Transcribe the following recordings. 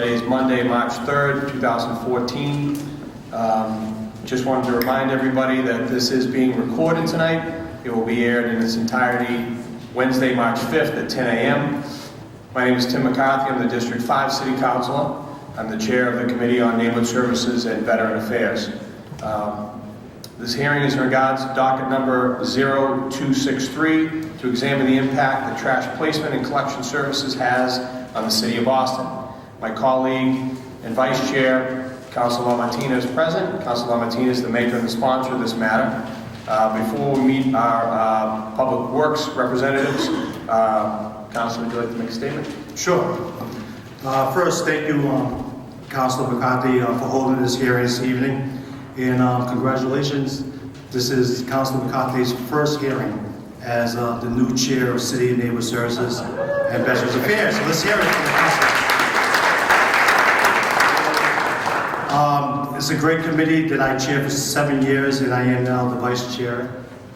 Today is Monday, March 3rd, 2014. Just wanted to remind everybody that this is being recorded tonight. It will be aired in its entirety Wednesday, March 5th at 10 a.m. My name is Tim McCarthy. I'm the District 5 City Councilor. I'm the Chair of the Committee on Neighborhood Services and Veteran Affairs. This hearing is in regards to docket number 0263 to examine the impact that trash placement and collection services has on the City of Boston. My colleague and Vice Chair, Councilor Martinez, present. Councilor Martinez, the maker and the sponsor of this matter. Before we meet our Public Works representatives, Councilor, would you like to make a statement? Sure. First, thank you, Councilor McCarthy, for holding this hearing this evening. And congratulations. This is Councilor McCarthy's first hearing as the new chair of City and Neighborhood Services and Veterans Affairs. So let's hear it from the council. It's a great committee that I chaired for 7 years, and I am now the vice chair,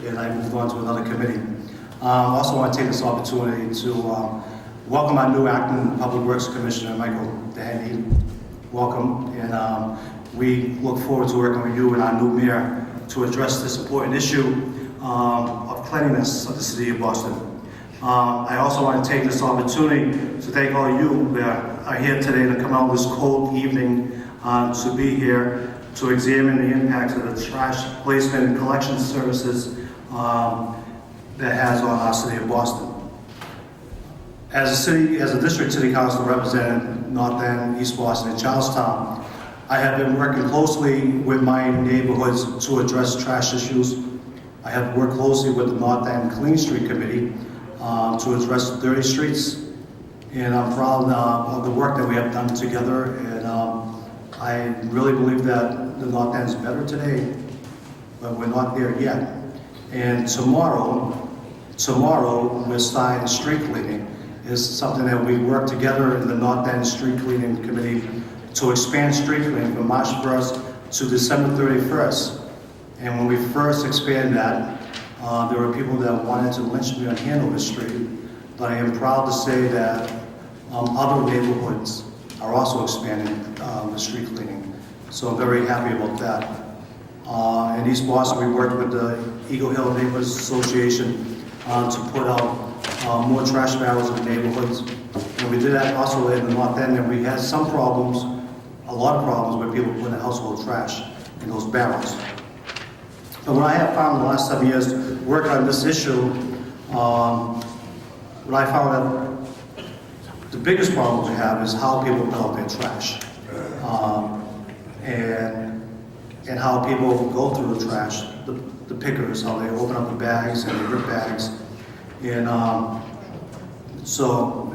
and I moved on to another committee. I also want to take this opportunity to welcome our new acting Public Works Commissioner, Michael Dehaney. Welcome, and we look forward to working with you and our new mayor to address this important issue of cleanliness of the City of Boston. I also want to take this opportunity to thank all of you that are here today to come out this cold evening to be here to examine the impacts of the trash placement and collection services that has on our City of Boston. As a district city council representing North End, East Boston, and Charlestown, I have been working closely with my neighborhoods to address trash issues. I have worked closely with the North End Clean Street Committee to address dirty streets, and I'm proud of the work that we have done together. And I really believe that the North End is better today, but we're not there yet. And tomorrow we're starting street cleaning. Is something that we work together in the North End Street Cleaning Committee to expand street cleaning from March 1st to December 31st. And when we first expanded that, there were people that wanted to lynch me on Hanover Street, but I am proud to say that other neighborhoods are also expanding the street cleaning. So I'm very happy about that. In East Boston, we worked with the Eagle Hill Neighborhoods Association to put out more trash barrels in the neighborhoods. And we did that also in the North End, and we had some problems, a lot of problems with people putting household trash in those barrels. But what I have found in the last 7 years working on this issue, what I found that the biggest problem we have is how people put out their trash. And how people go through the trash, the pickers, how they open up the bags and they rip bags. And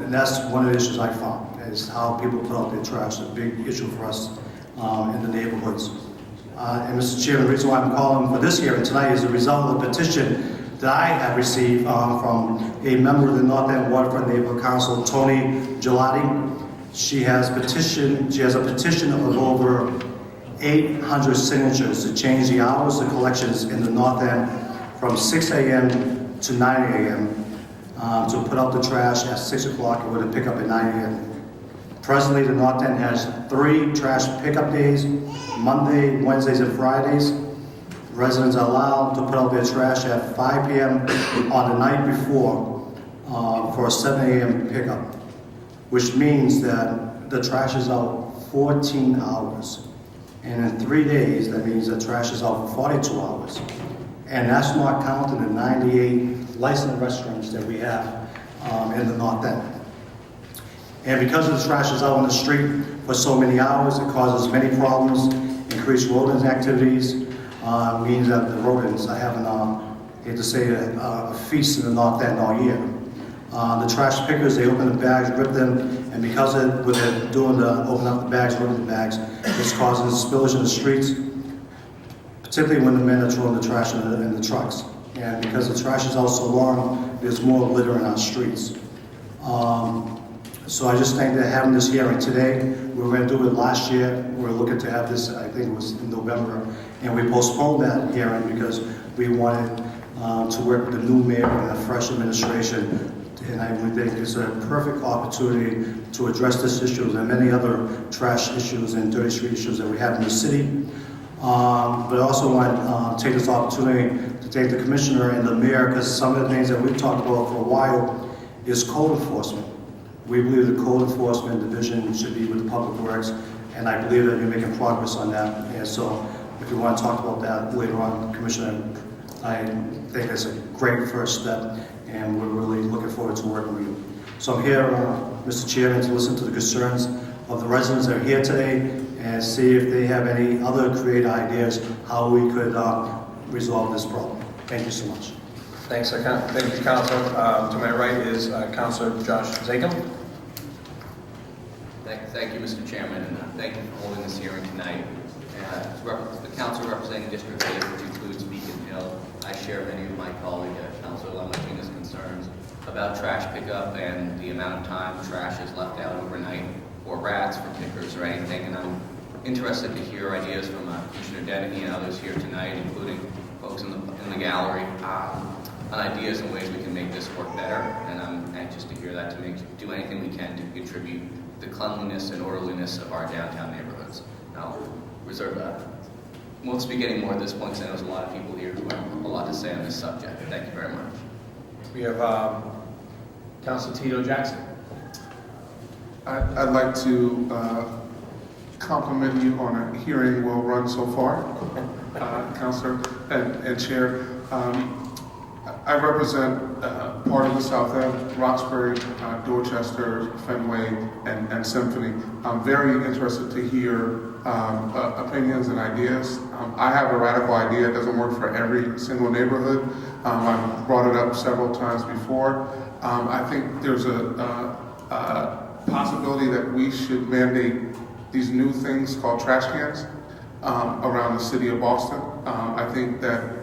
and that's one of the issues I found, is how people put out their trash, a big issue for us in the neighborhoods. And Mr. Chairman, the reason why I'm calling for this hearing tonight is a result of a petition that I have received from a member of the North End Waterfront Neighborhood Council, Tony Gelati. She has a petition of over 800 signatures to change the hours of collections in the North End from 6 a.m. to 9 a.m. To put out the trash at 6 o'clock and with a pickup at 9 a.m. Presently, the North End has 3 trash pickup days, Monday, Wednesdays, and Fridays. Residents are allowed to put out their trash at 5 p.m. on the night before for a 7 a.m. pickup, which means that the trash is out 14 hours. And in 3 days, that means the trash is out for 42 hours. And that's not counting the 98 licensed restaurants that we have in the North End. And because the trash is out on the street for so many hours, it causes many problems, increased rodent activities, means that the rodents are having, I hate to say it, a feast in the North End all year. The trash pickers, they open the bags, rip them, and because of what they're doing to open up the bags, rip the bags, it's causing spillage in the streets, particularly when the men are throwing the trash in the trucks. And because the trash is out so long, there's more litter in our streets. So I just think that having this hearing today, we were going to do it last year. We were looking to have this, I think it was in November, and we postponed that hearing because we wanted to work with the new mayor and a fresh administration and we think it's a perfect opportunity to address this issue and many other trash issues and dirty street issues that we have in the city. But I also want to take this opportunity to thank the commissioner and the mayor, because some of the things that we've talked about for a while is code enforcement. We believe the code enforcement division should be with the Public Works, and I believe that you're making progress on that. And so if you want to talk about that later on, Commissioner, I think it's a great first step, and we're really looking forward to working with you. So I'm here, Mr. Chairman, to listen to the concerns of the residents that are here today and see if they have any other creative ideas how we could resolve this problem. Thank you so much. Thanks, thank you, Councilor. To my right is Councilor Josh Zakem. Thank you, Mr. Chairman, and thank you for holding this hearing tonight. The council representing District 8, which includes Beacon Hill, I share many of my colleague Councilor Lamartina's concerns about trash pickup and the amount of time trash is left out overnight, or rats, for kickers, or anything. And I'm interested to hear ideas from Commissioner Dennehy and others here tonight, including folks in the gallery, on ideas and ways we can make this work better. And I'm anxious to hear that, to do anything we can to contribute the cleanliness and orderliness of our downtown neighborhoods. I'll reserve that. Won't speak any more at this point, because I know there's a lot of people here who have a lot to say on this subject. Thank you very much. We have Councilor Tito Jackson. I'd like to compliment you on a hearing well run so far, Councilor and Chair. I represent part of the South End, Roxbury, Dorchester, Fenway, and Symphony. I'm very interested to hear opinions and ideas. I have a radical idea. It doesn't work for every single neighborhood. I've brought it up several times before. I think there's a possibility that we should mandate these new things called trash cans around the city of Boston. I think that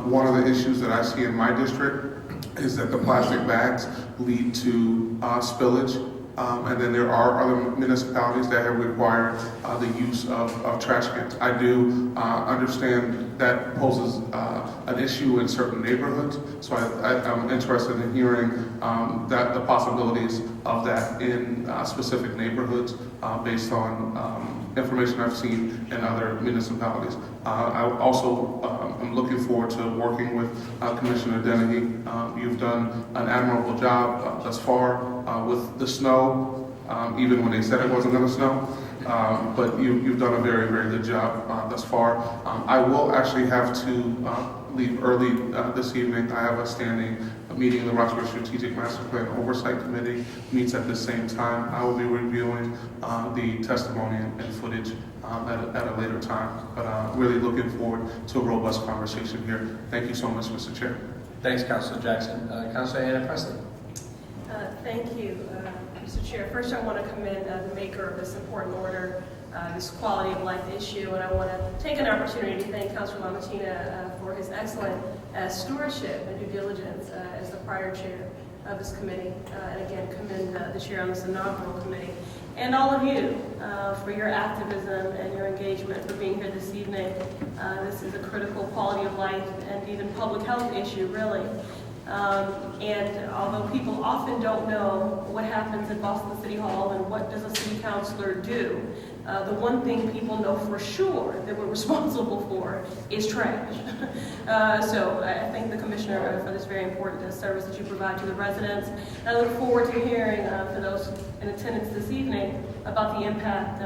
one of the issues that I see in my district is that the plastic bags lead to spillage. And then there are other municipalities that have required the use of trash cans. I do understand that poses an issue in certain neighborhoods, so I'm interested in hearing that the possibilities of that in specific neighborhoods based on information I've seen in other municipalities. I also am looking forward to working with Commissioner Dennehy. You've done an admirable job thus far with the snow, even when they said it wasn't going to snow. But you've done a very, very good job thus far. I will actually have to leave early this evening. I have a standing meeting. The Roxbury Strategic Master Plan Oversight Committee meets at the same time. I will be reviewing the testimony and footage at a later time. But really looking forward to a robust conversation here. Thank you so much, Mr. Chair. Thanks, Councilor Jackson. Councilor Anna Presley. Thank you, Mr. Chair. First, I want to commend the maker of this important order, this quality of life issue, and I want to take an opportunity to thank Councilor Lamartina for his excellent stewardship and due diligence as the prior chair of this committee, and again commend the chair on this inaugural committee, and all of you for your activism and your engagement, for being here this evening. This is a critical quality of life and even public health issue, really. And although people often don't know what happens at Boston City Hall and what does a city councilor do, the one thing people know for sure that we're responsible for is trash. So I thank the commissioner for this very important service that you provide to the residents. And I look forward to hearing for those in attendance this evening about the impact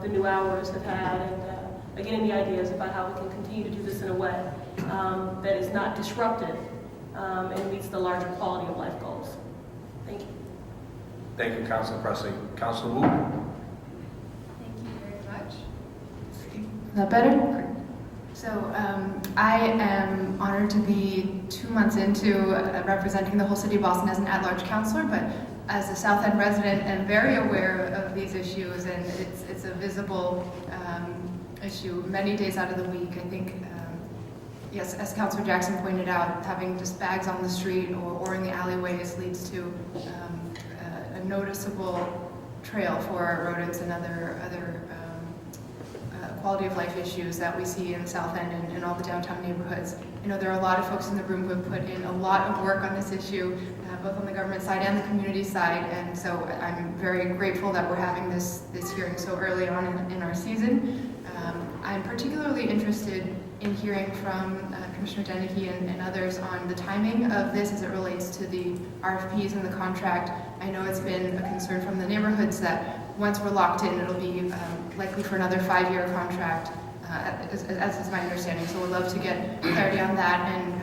the new hours have had, and getting the ideas about how we can continue to do this in a way that is not disruptive and meets the larger quality of life goals. Thank you. Thank you, Councilor Presley. Councilor Wu. Thank you very much. Is that better? Great. So I am honored to be 2 months into representing the whole city of Boston as an at-large councilor, but as a South End resident, I'm very aware of these issues, and it's a visible issue many days out of the week. I think, yes, as Councilor Jackson pointed out, having just bags on the street or in the alleyways leads to a noticeable trail for our rodents and other quality of life issues that we see in the South End and in all the downtown neighborhoods. I know there are a lot of folks in the room who have put in a lot of work on this issue, both on the government side and the community side. And so I'm very grateful that we're having this hearing so early on in our season. I'm particularly interested in hearing from Commissioner Dennehy and others on the timing of this as it relates to the RFPs and the contract. I know it's been a concern from the neighborhoods that once we're locked in, it'll be likely for another 5-year contract, as is my understanding. So we'd love to get clarity on that and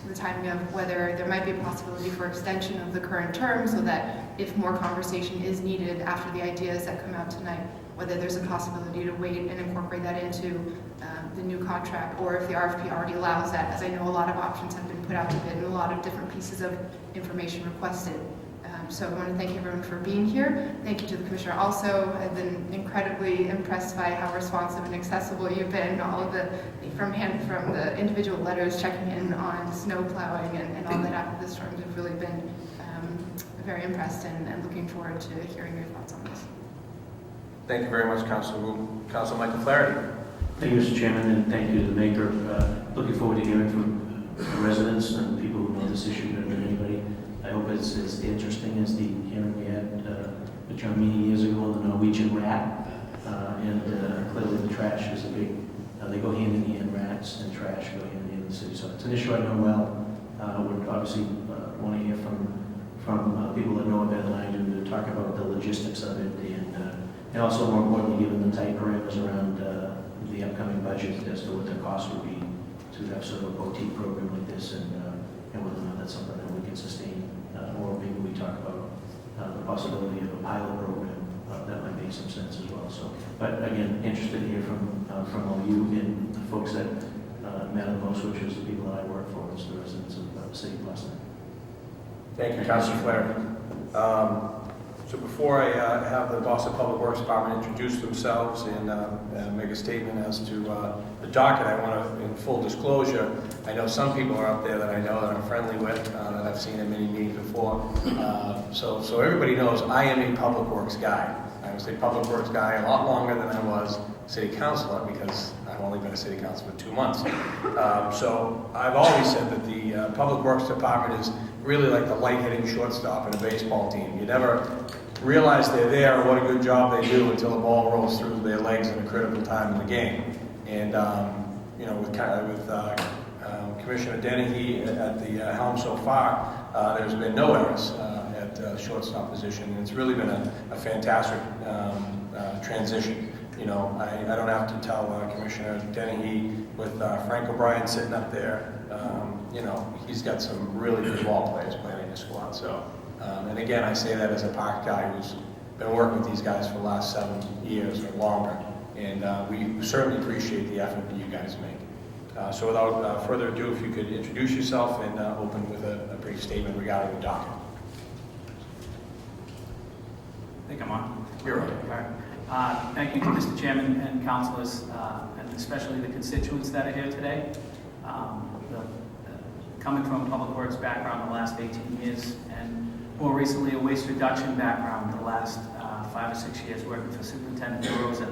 the timing of whether there might be a possibility for extension of the current term so that if more conversation is needed after the ideas that come out tonight, whether there's a possibility to wait and incorporate that into the new contract, or if the RFP already allows that, as I know a lot of options have been put out to bid and a lot of different pieces of information requested. So I want to thank everyone for being here. Thank you to the Commissioner also. I've been incredibly impressed by how responsive and accessible you've been. All of the, from the individual letters checking in on snow plowing and all that after the storms have really been very impressed and looking forward to hearing your thoughts on this. Thank you very much, Councilor Wu. Councilor Michael Flaherty. Thank you, Mr. Chairman, and thank you to the maker. Looking forward to hearing from residents and people who know this issue better than anybody. I hope it's as interesting as the hearing we had with John Meany years ago on the Norwegian rat. Clearly the trash is a big, they go hand in hand, rats and trash go hand in hand in the city. So it's an issue I know well. Would obviously want to hear from people that know it better than I do to talk about the logistics of it and also more importantly, given the tight parameters around the upcoming budget as to what the cost would be to have sort of a boutique program like this and whether or not that's something that we can sustain. Or maybe we talk about the possibility of a pilot program that might make some sense as well. So, but again, interested to hear from all you and the folks that matter the most, which is the people that I work for, as the residents of the city of Boston. Thank you, Councilor Flaherty. So before I have the Boston Public Works Department introduce themselves and make a statement as to the docket, I want to, in full disclosure, I know some people are out there that I know that I'm friendly with, that I've seen in many meetings before. So everybody knows I am a Public Works guy. I was a Public Works guy a lot longer than I was City Councilor because I've only been a City Councilor for 2 months. So I've always said that the Public Works Department is really like the light-hitting shortstop in a baseball team. You never realize they're there or what a good job they do until the ball rolls through their legs at a critical time in the game. And you know, with Commissioner Dennehy at the helm so far, there's been no errors at shortstop position, and it's really been a fantastic transition. You know, I don't have to tell Commissioner Dennehy with Frank O'Brien sitting up there. You know, he's got some really good ball players playing in his squad. So, and again, I say that as a park guy who's been working with these guys for the last 7 years or longer, and we certainly appreciate the effort that you guys make. So without further ado, if you could introduce yourself and open with a brief statement regarding the docket. I think I'm on. You're on. All right. Thank you to Mr. Chairman and councilors, and especially the constituents that are here today. Coming from a public works background the last 18 years, and more recently a waste reduction background the last 5 or 6 years working for Superintendent DeRosa.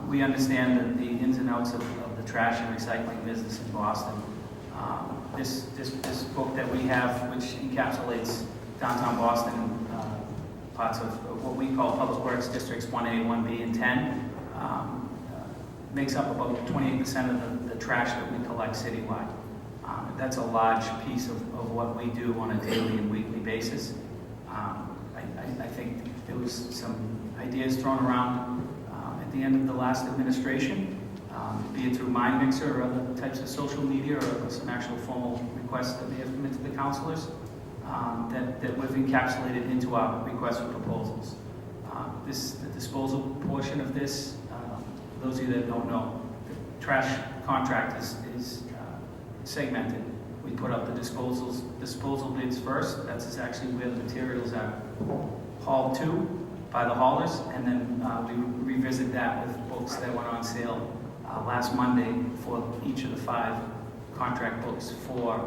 We understand that the ins and outs of the trash and recycling business in Boston. This book that we have, which encapsulates downtown Boston, parts of what we call Public Works Districts 1A, 1B, and 10, makes up about 28% of the trash that we collect citywide. That's a large piece of what we do on a daily and weekly basis. I think there was some ideas thrown around at the end of the last administration, be it through MindMixer or other types of social media or some actual formal requests that may have come into the councilors that we've encapsulated into our request for proposals. The disposal portion of this, for those of you that don't know, the trash contract is segmented. We put up the disposal bids first. That's actually where the materials are hauled to by the haulers, and then we revisit that with books that went on sale last Monday for each of the 5 contract books for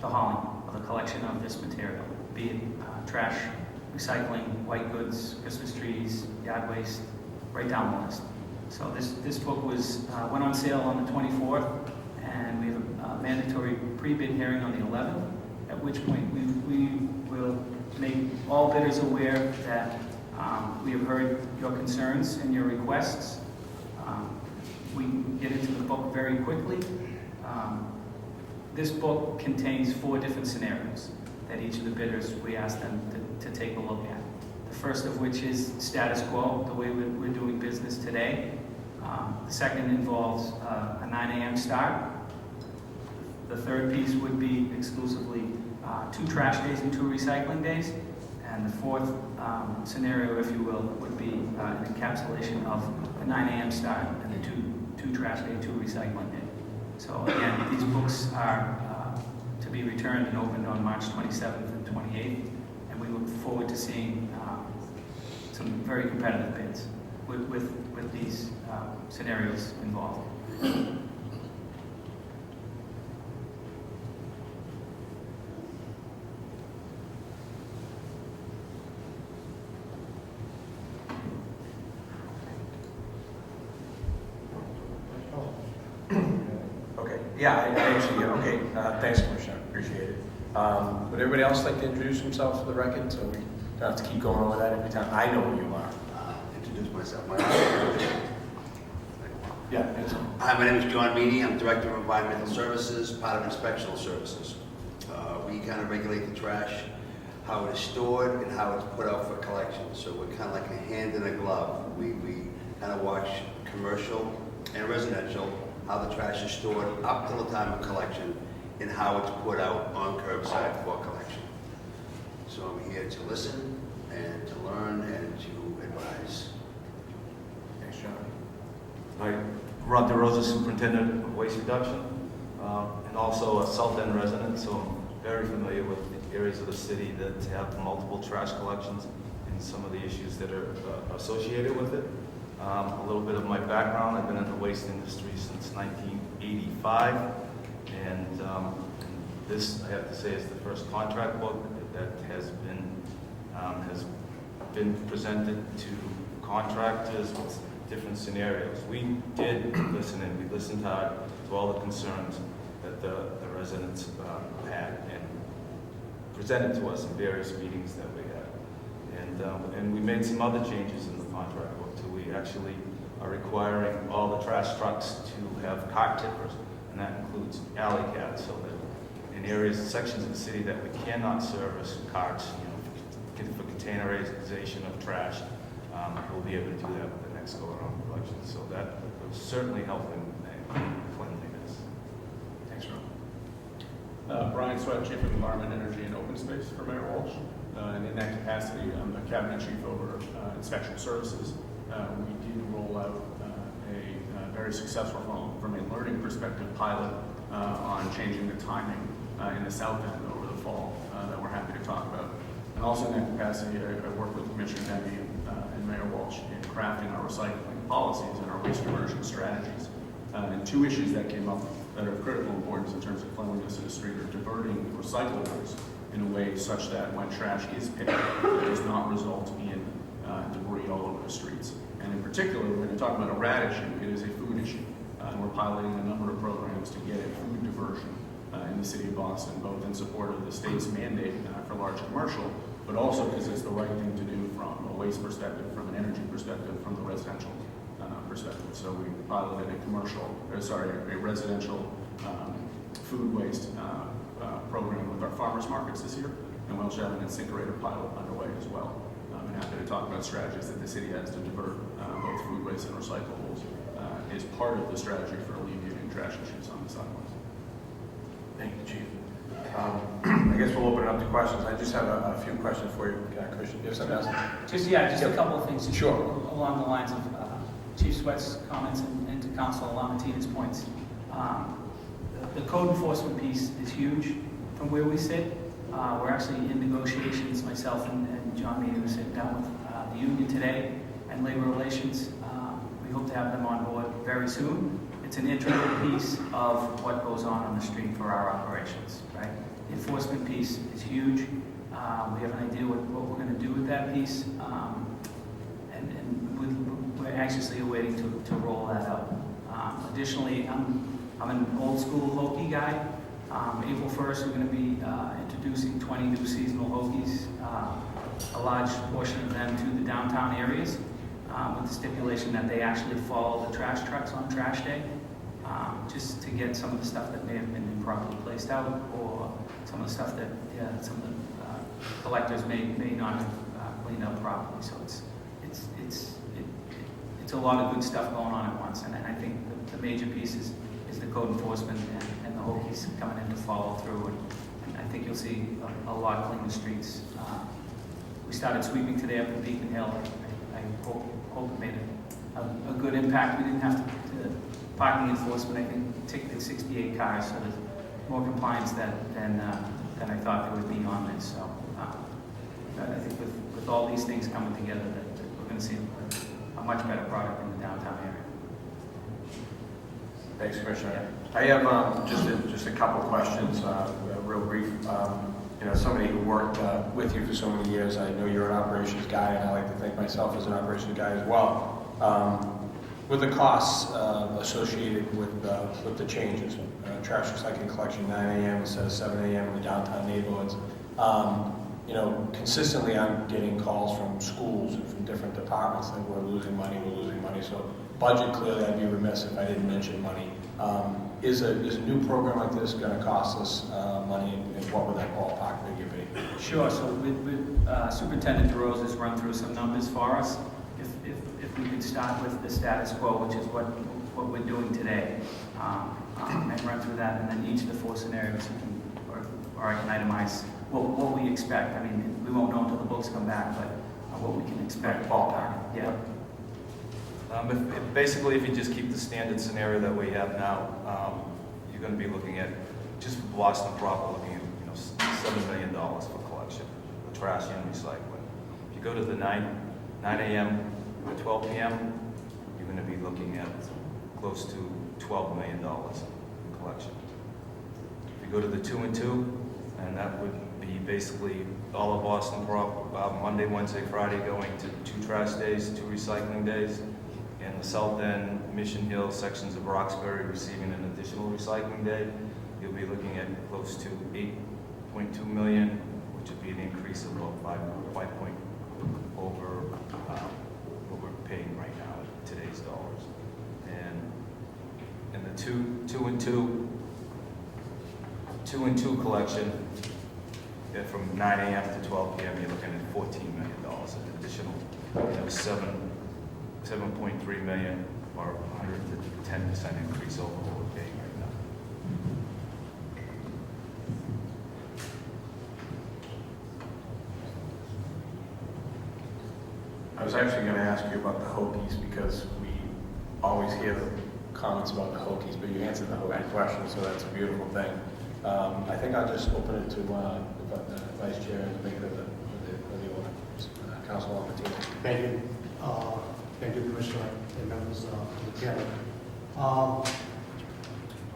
the hauling of the collection of this material, be it trash, recycling, white goods, Christmas trees, yard waste, right down the list. So this book went on sale on the 24th, and we have a mandatory pre-bid hearing on the 11th, at which point we will make all bidders aware that we have heard your concerns and your requests. We can get into the book very quickly. This book contains 4 different scenarios that each of the bidders, we ask them to take a look at. The first of which is status quo, the way we're doing business today. The second involves a 9 a.m. start. The third piece would be exclusively 2 trash days and 2 recycling days. And the fourth scenario, if you will, would be an encapsulation of a 9 a.m. start and the two trash day, 2 recycling day. So again, these books are to be returned and opened on March 27th and 28th, and we look forward to seeing some very competitive bids with these scenarios involved. Okay, yeah, I actually, okay, thanks, Commissioner, appreciate it. Would everybody else like to introduce themselves for the record, so we don't have to keep going over that every time? I know who you are. Introduce myself. Yeah, My name is John Meany. I'm Director of Environmental Services, part of Inspectional Services. We kind of regulate the trash, how it is stored, and how it's put out for collection. So we're kind of like a hand in a glove. We kind of watch commercial and residential, how the trash is stored up till the time of collection, and how it's put out on curbside for collection. So I'm here to listen and to learn and to advise. thanks, John. Hi, Rod DeRosa, Superintendent of Waste Reduction, and also a South End resident, so I'm very familiar with the areas of the city that have multiple trash collections and some of the issues that are associated with it. A little bit of my background: I've been in the waste industry since 1985, and this, I have to say, is the first contract book that has been presented to contractors with different scenarios. We did listen, and we listened hard to all the concerns that the residents had and presented to us in various meetings that we had. And we made some other changes in the contract book too. We actually are requiring all the trash trucks to have cart tippers, and that includes alley cats, so that in areas, sections of the city that we cannot service carts, for containerization of trash, we'll be able to do that with the next go-around collection. So that will certainly help in cleanliness. Thanks, Ron. Brian Sweat, Chief of Environment, Energy, and Open Space for Mayor Walsh. And in that capacity, I'm the Cabinet Chief over Inspection Services. We did roll out a very successful, from a learning perspective, pilot on changing the timing in the South End over the fall that we're happy to talk about. And also in that capacity, I work with Commissioner Denny and Mayor Walsh in crafting our recycling policies and our waste diversion strategies. And 2 issues that came up that are of critical importance in terms of cleanliness in the street are diverting recyclables in a way such that when trash is picked up, it does not result in debris all over the streets. And in particular, we're going to talk about a rat issue. It is a food issue. And we're piloting a number of programs to get a food diversion in the city of Boston, both in support of the state's mandate for large commercial, but also because it's the right thing to do from a waste perspective, from an energy perspective, from the residential perspective. So we piloted a residential food waste program with our farmers markets this year, and we'll have an incinerator pilot underway as well. I'm happy to talk about strategies that the city has to divert both food waste and recyclables as part of the strategy for alleviating trash issues on the sidewalks. Thank you, Chief. I guess we'll open it up to questions. I just have a few questions for you, Christian. You have something else? Just a couple of things. Sure. Along the lines of Chief Sweat's comments and to Council Lamatina's points. The code enforcement piece is huge from where we sit. We're actually in negotiations, myself and John Meany, who sit down with the union today and labor relations. We hope to have them on board very soon. It's an integral piece of what goes on the street for our operations, right? The enforcement piece is huge. We have an idea what we're going to do with that piece, and we're anxiously awaiting to roll that out. Additionally, I'm an old school Loki guy. April 1st, we're going to be introducing 20 new seasonal Hokies, a large portion of them to the downtown areas, with the stipulation that they actually follow the trash trucks on trash day, just to get some of the stuff that may have been improperly placed out, or some of the stuff that some of the collectors may not have cleaned up properly. So it's a lot of good stuff going on at once, and I think the major piece is the code enforcement and the Hokies coming in to follow through, and I think you'll see a lot cleaner streets. We started sweeping today up in Beacon Hill. I hope it made a good impact. We didn't have to parking enforcement. I think ticketed 68 cars, so there's more compliance than I thought there would be on this. So I think with all these things coming together, that we're going to see a much better product in the downtown area. Thanks, Commissioner. I have just a couple questions, real brief. Somebody who worked with you for so many years, I know you're an operations guy, and I like to think myself as an operations guy as well. With the costs associated with the changes, trash recycling collection 9 a.m. instead of 7 a.m. in the downtown neighborhoods, consistently I'm getting calls from schools and from different departments that we're losing money. So budget, clearly I'd be remiss if I didn't mention money. Is a new program like this going to cost us money, and what would that ballpark figure be? Sure. So with Superintendent DeRose has run through some numbers for us. If we could start with the status quo, which is what we're doing today, and run through that, and then each of the 4 scenarios, or I can itemize what we expect. I mean, we won't know until the books come back, but what we can expect. Ballpark. Yeah. Basically, if you just keep the standard scenario that we have now, you're going to be looking at, just for Boston proper, looking at $7 million for collection, for trash and recycling. If you go to the 9 a.m. to 12 p.m., you're going to be looking at close to $12 million in collection. If you go to the 2 and 2, and that would be basically all of Boston proper, Monday, Wednesday, Friday, going to 2 trash days, 2 recycling days. In the south end, Mission Hill, sections of Roxbury receiving an additional recycling day, you'll be looking at close to $8.2 million, which would be an increase of about 5 point over what we're paying right now in today's dollars. And in the 2 and 2 collection, from 9 a.m. to 12 p.m., you're looking at $14 million, an additional 7.3 million, or 110% increase over what we're paying right now. I was actually going to ask you about the Hokies, because we always hear the comments about the Hokies, but you answered the Hokie question, so that's a beautiful thing. I think I'll just open it to the Vice Chair and the Maker of the order, Councilor Martinez. Thank you. Thank you, Commissioner and members of the panel.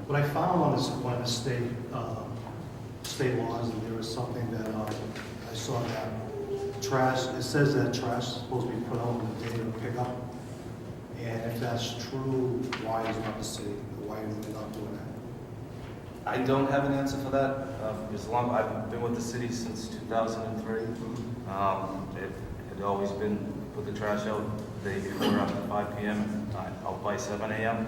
What I found on one of the state laws, and there was something that I saw that trash, it says that trash is supposed to be put out on the day of pickup. And if that's true, why is not the city? Why are we not doing that? I don't have an answer for that. As long I've been with the city since 2003. It had always been put the trash out the day before after 5 p.m. Out by 7 a.m.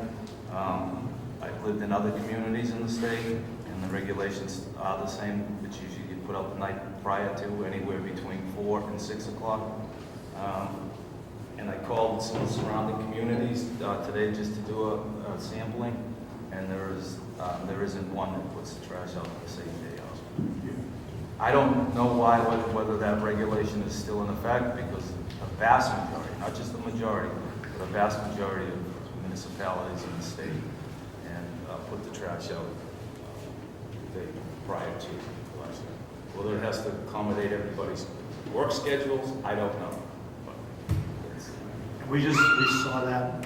I've lived in other communities in the state, and the regulations are the same. It's usually you put out the night prior to, anywhere between 4 and 6 o'clock. And I called some of the surrounding communities today just to do a sampling, and there isn't one that puts the trash out the same day. I don't know whether that regulation is still in effect, because the vast majority, not just the majority, but the vast majority of municipalities in the state and put the trash out the day prior to collection. Whether it has to accommodate everybody's work schedules, I don't know. We saw that,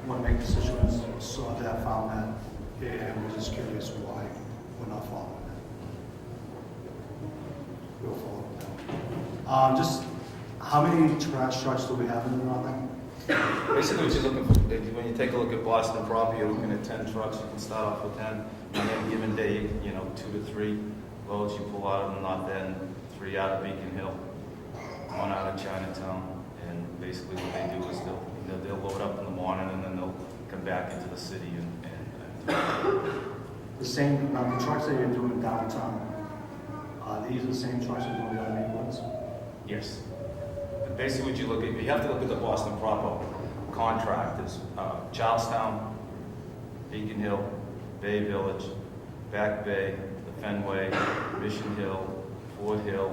want to make decisions, saw that, found that, and we're just curious why we're not following that. We'll follow that. Just how many trash trucks do we have in the North End? Basically, what you're looking for, when you take a look at Boston property, you're looking at 10 trucks. You can start off with 10. On any given day, 2 to 3 loads you pull out of the North End, 3 out of Beacon Hill, 1 out of Chinatown. And basically what they do is they'll load up in the morning and then they'll come back into the city and The same, the trucks that you're doing downtown, these are the same trucks you're doing the other neighborhoods? Yes. But basically, what you have to look at the Boston proper contractors. Charlestown, Beacon Hill, Bay Village, Back Bay, the Fenway, Mission Hill, Ford Hill,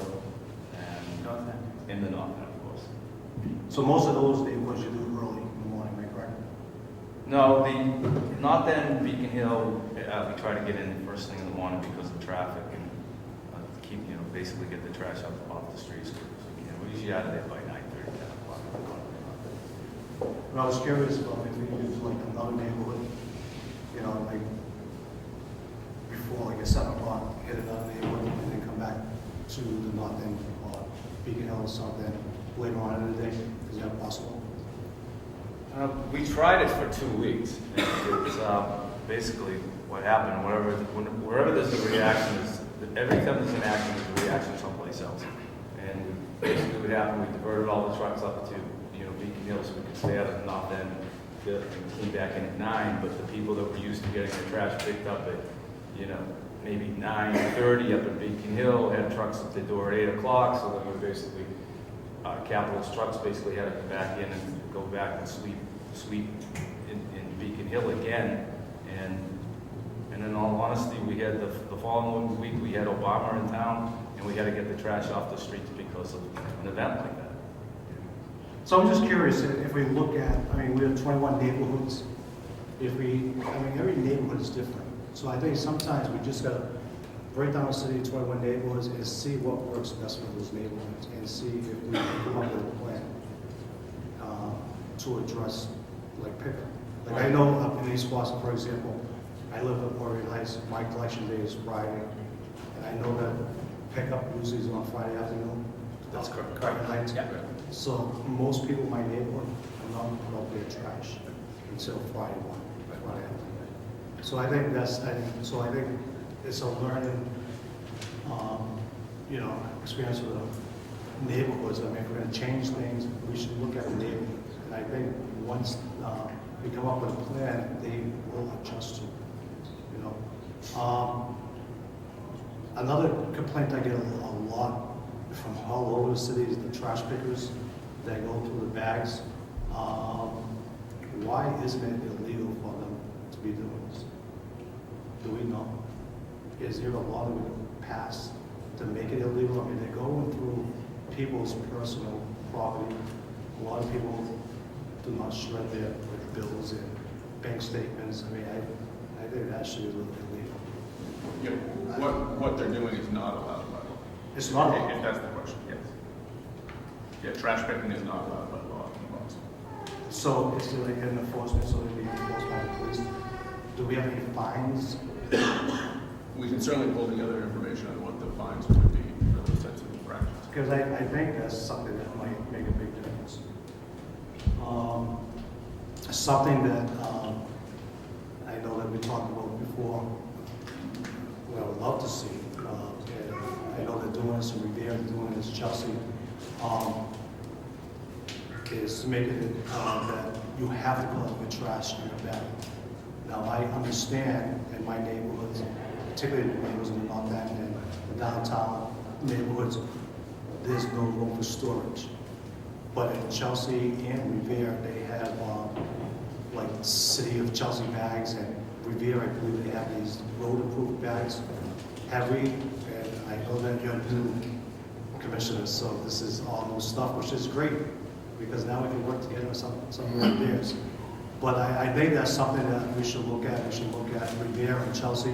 and North End. in the North End, of course. So most of those neighborhoods you do early in the morning, am I correct? No, the North End, Beacon Hill, we try to get in first thing in the morning because of traffic and keep, basically get the trash off the streets. We're usually out of there by 9:30, 10 o'clock. But I was curious about if you use like another neighborhood, like before, like at 7 o'clock, hit another neighborhood and then come back to the North End or Beacon Hill or something later on in the day. Is that possible? We tried it for 2 weeks. It's basically what happened. Wherever there's a reaction, every time there's an action, there's a reaction someplace else. And basically what happened, we diverted all the trucks up to Beacon Hill so we could stay out of the North End. And came back in at 9, but the people that were used to getting their trash picked up at maybe 9:30 up at Beacon Hill had trucks at the door at 8 o'clock. So then we basically Capital's trucks basically had to come back in and go back and sweep in Beacon Hill again. And in all honesty, we had the following week, we had Obama in town, and we had to get the trash off the streets because of an event like that. So I'm just curious, if we look at, we have 21 neighborhoods. Every neighborhood is different. So I think sometimes we just gotta break down the city to 21 neighborhoods and see what works best for those neighborhoods and see if we can come up with a plan to address like pickup. Like I know up in East Boston, for example, I live in Orion Heights, my collection day is Friday, and I know that pickup usually is on Friday afternoon. That's correct. Orion Heights. Yeah. So most people in my neighborhood are not put up their trash until Friday afternoon. So I think it's a learning, experience for the neighborhoods. If we're going to change things, we should look at the neighborhoods. And I think once we come up with a plan, they will adjust to. Another complaint I get a lot from all over the city is the trash pickers that go through the bags. Why isn't it illegal for them to be doing this? Do we know? Is there a law that we can pass to make it illegal? They're going through people's personal property. A lot of people do not shred their bills and bank statements. I think that should be illegal. Yeah, what they're doing is not allowed by law. It's not allowed. If that's the question, yes. Yeah, trash picking is not allowed by law in Boston. So it's like an enforcement, so it'll be enforced by the police. Do we have any fines? We can certainly pull together information on what the fines would be for those types of infractions. Because I think that's something that might make a big difference. Something that I know that we talked about before, what I would love to see, and I know they're doing this in Revere, they're doing this in Chelsea, is making it that you have to collect the trash in your bag. Now, I understand in my neighborhoods, particularly the neighborhoods in the North End and the downtown neighborhoods, there's no room for storage. But in Chelsea and Revere, they have like City of Chelsea bags, and Revere, I believe they have these road-approved bags. Have we? And I know that you're new commissioner, so this is all new stuff, which is great, because now we can work together on some more ideas. But I think that's something that we should look at. We should look at Revere and Chelsea.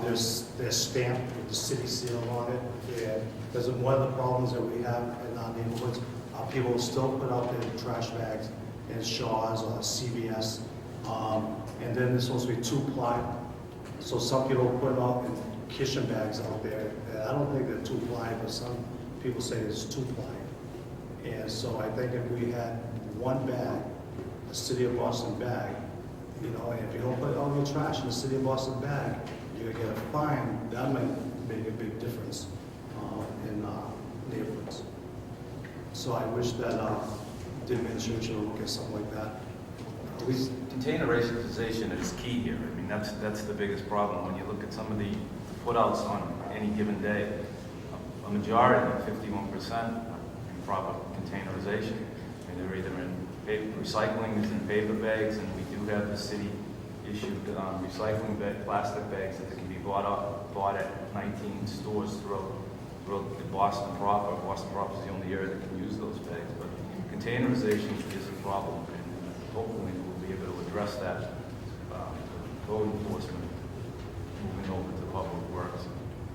They're stamped with the city seal on it. And because one of the problems that we have in our neighborhoods, people still put out their trash bags in Shaw's or CVS. And then there's supposed to be 2-ply. So some people put out in kitchen bags out there. And I don't think they're 2-ply, but some people say it's 2-ply. And so I think if we had one bag, a City of Boston bag, you know, and if you don't put all your trash in the City of Boston bag, you're gonna get a fine. That might make a big difference in neighborhoods. So I wish that the administration would look at something like that. At least, Containerization is key here. I mean, that's the biggest problem. When you look at some of the put-outs on any given day, a majority, 51%, in proper containerization. I mean, they're either in paper, recycling is in paper bags, and we do have the city issued recycling plastic bags that can be bought at 19 stores throughout the Boston proper. Boston proper is the only area that can use those bags, but containerization is a problem, and hopefully we'll be able to address that. Code enforcement, moving over to public works,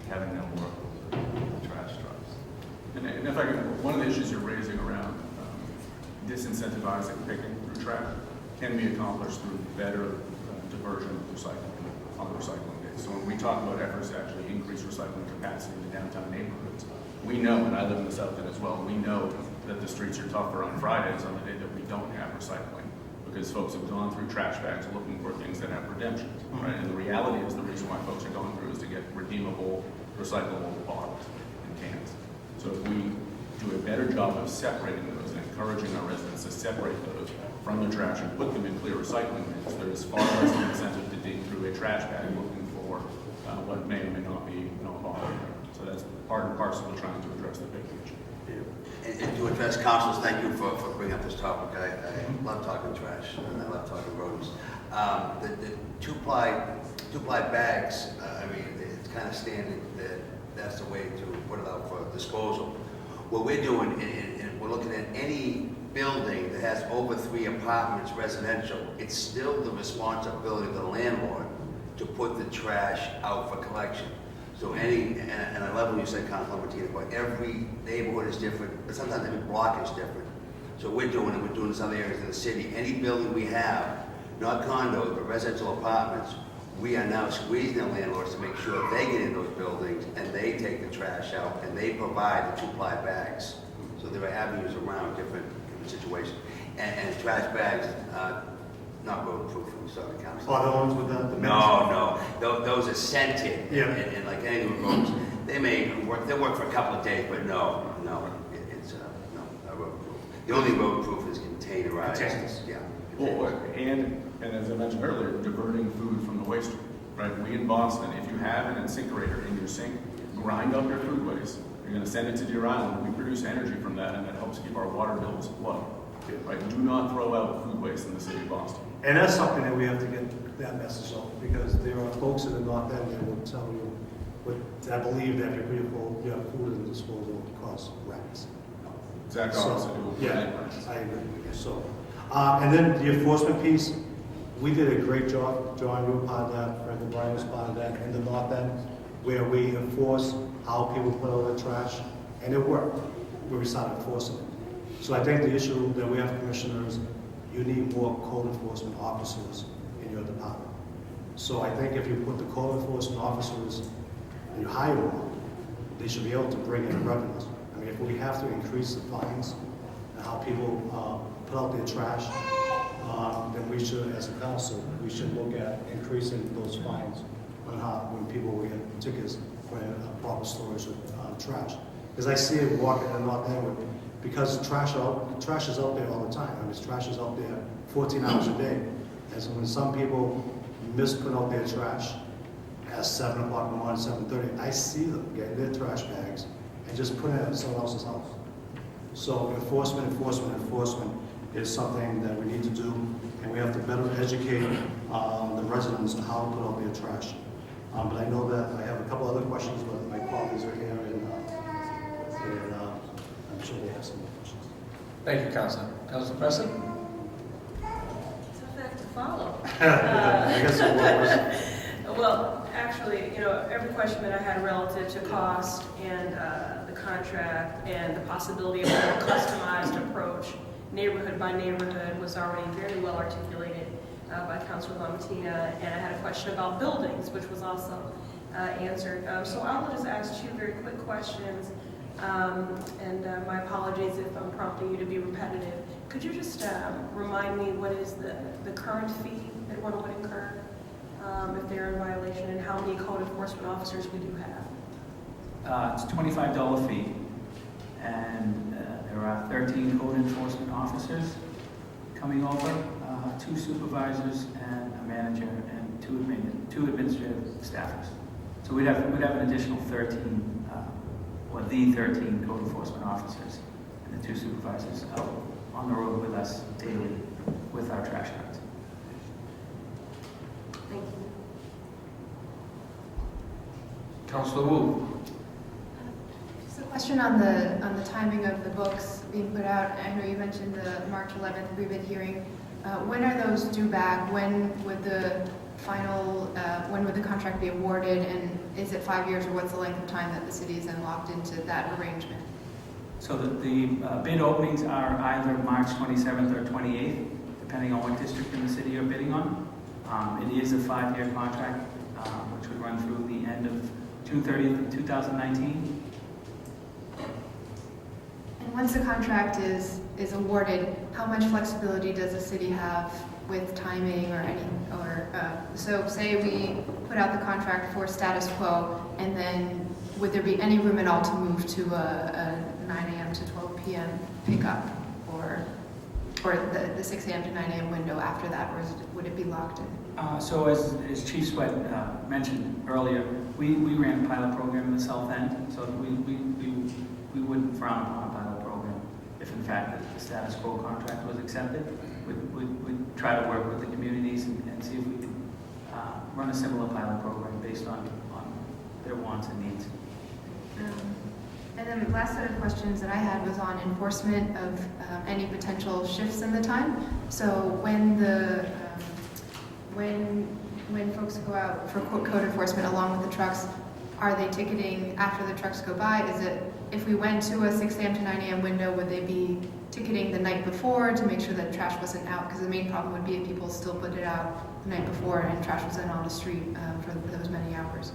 having them work with the trash trucks. And if I can, one of the issues you're raising around disincentivizing picking through trash can be accomplished through better diversion of recycling on the recycling days. So when we talk about efforts to actually increase recycling capacity in the downtown neighborhoods, we know, and I live in the South End as well, we know that the streets are tougher on Fridays on the day that we don't have recycling, because folks have gone through trash bags looking for things that have redemptions, right? And the reality is the reason why folks are going through is to get redeemable, recyclable bottles and cans. So if we do a better job of separating those and encouraging our residents to separate those from the trash and put them in clear recycling bins, there is far less of an incentive to dig through a trash bag looking for what may or may not be bottled. So that's part and parcel of trying to address the big issue. And to address councils, thank you for bringing up this topic. I love talking trash, and I love talking rodents. The two-ply bags, I mean, it's kind of standard that that's the way to put it out for disposal. What we're doing, and we're looking at any building that has over 3 apartments residential, it's still the responsibility of the landlord to put the trash out for collection. So and I love when you say Councilor Martinez, but every neighborhood is different, but sometimes every block is different. So we're doing it in some areas of the city. Any building we have, not condos, but residential apartments, we are now squeezing the landlords to make sure they get in those buildings and they take the trash out and they provide the two-ply bags. So there are avenues around different situations. And trash bags, not road-proof, I'm sorry, Councilor. the ones with the No. Those are scented. Yeah. And like any roads, they work for a couple of days, but no, it's not road-proof. The only road-proof is containerized. Containers. Yeah. Well, and as I mentioned earlier, diverting food from the waste stream, right? We in Boston, if you have an incinerator in your sink, grind up your food waste. You're going to send it to Deer Island. We produce energy from that, and that helps keep our water bills low. Right? Do not throw out food waste in the city of Boston. And that's something that we have to get that message out, because there are folks in the North End that will tell you what I believe that if you have food in the disposal, it costs rents. Exact So, opposite. It will yeah, prevent rents. I agree. So, and then the enforcement piece, we did a great job. John, you were part of that, Frank O'Brien was part of that, in the North End, where we enforce how people put out their trash, and it worked, where we started enforcing it. So I think the issue that we have, commissioners, you need more code enforcement officers in your department. So I think if you put the code enforcement officers, and you hire them, they should be able to bring in revenues. I mean, if we have to increase the fines and how people put out their trash, then we should, as a council, we should look at increasing those fines on how, when people will get tickets for proper storage of trash. Because I see it walking in the North End, because trash is out there all the time. I mean, trash is out there 14 hours a day. And so when some people miss putting out their trash at 7 o'clock in the morning, 7:30, I see them getting their trash bags and just putting it in someone else's house. So enforcement is something that we need to do, and we have to better educate the residents on how to put out their trash. But I know that I have a couple other questions, but my colleagues are here, and I'm sure they have some more questions. Thank you, Councilor. Councilor Preston? It's a fact to follow. I guess it was. Well, actually, every question that I had relative to cost and the contract and the possibility of a more customized approach, neighborhood by neighborhood, was already very well articulated by Councilor LaMattina. And I had a question about buildings, which was also answered. So I will just ask two very quick questions. My apologies if I'm prompting you to be repetitive. Could you just remind me what is the current fee that one would incur if they're in violation, and how many code enforcement officers we do have? It's a $25 fee, and there are 13 code enforcement officers coming over, 2 supervisors and a manager, and 2 administrative staffers. So we'd have an additional 13, the 13 code enforcement officers and the 2 supervisors out on the road with us daily with our trash trucks. Thank you. Councilor Wu. Just a question on the timing of the books being put out. I know you mentioned the March 11th rebid hearing. When are those due back? When would the contract be awarded, and is it 5 years, or what's the length of time that the city is then locked into that arrangement? So the bid openings are either March 27th or 28th, depending on what district in the city you're bidding on. It is a 5-year contract, which would run through the end of June 30th, 2019. And once the contract is awarded, how much flexibility does the city have with timing so say we put out the contract for status quo, and then would there be any room at all to move to a 9 a.m. to 12 p.m. pickup, or the 6 a.m. to 9 a.m. window after that, or would it be locked in? So as Chief Sweat mentioned earlier, we ran a pilot program in the South End, so we wouldn't frown upon a pilot program if in fact the status quo contract was accepted. We'd try to work with the communities and see if we could run a similar pilot program based on their wants and needs. And then the last set of questions that I had was on enforcement of any potential shifts in the time. So when folks go out for code enforcement along with the trucks, are they ticketing after the trucks go by? Is it, if we went to a 6 a.m. to 9 a.m. window, would they be ticketing the night before to make sure that trash wasn't out? Because the main problem would be if people still put it out the night before and trash wasn't on the street for those many hours.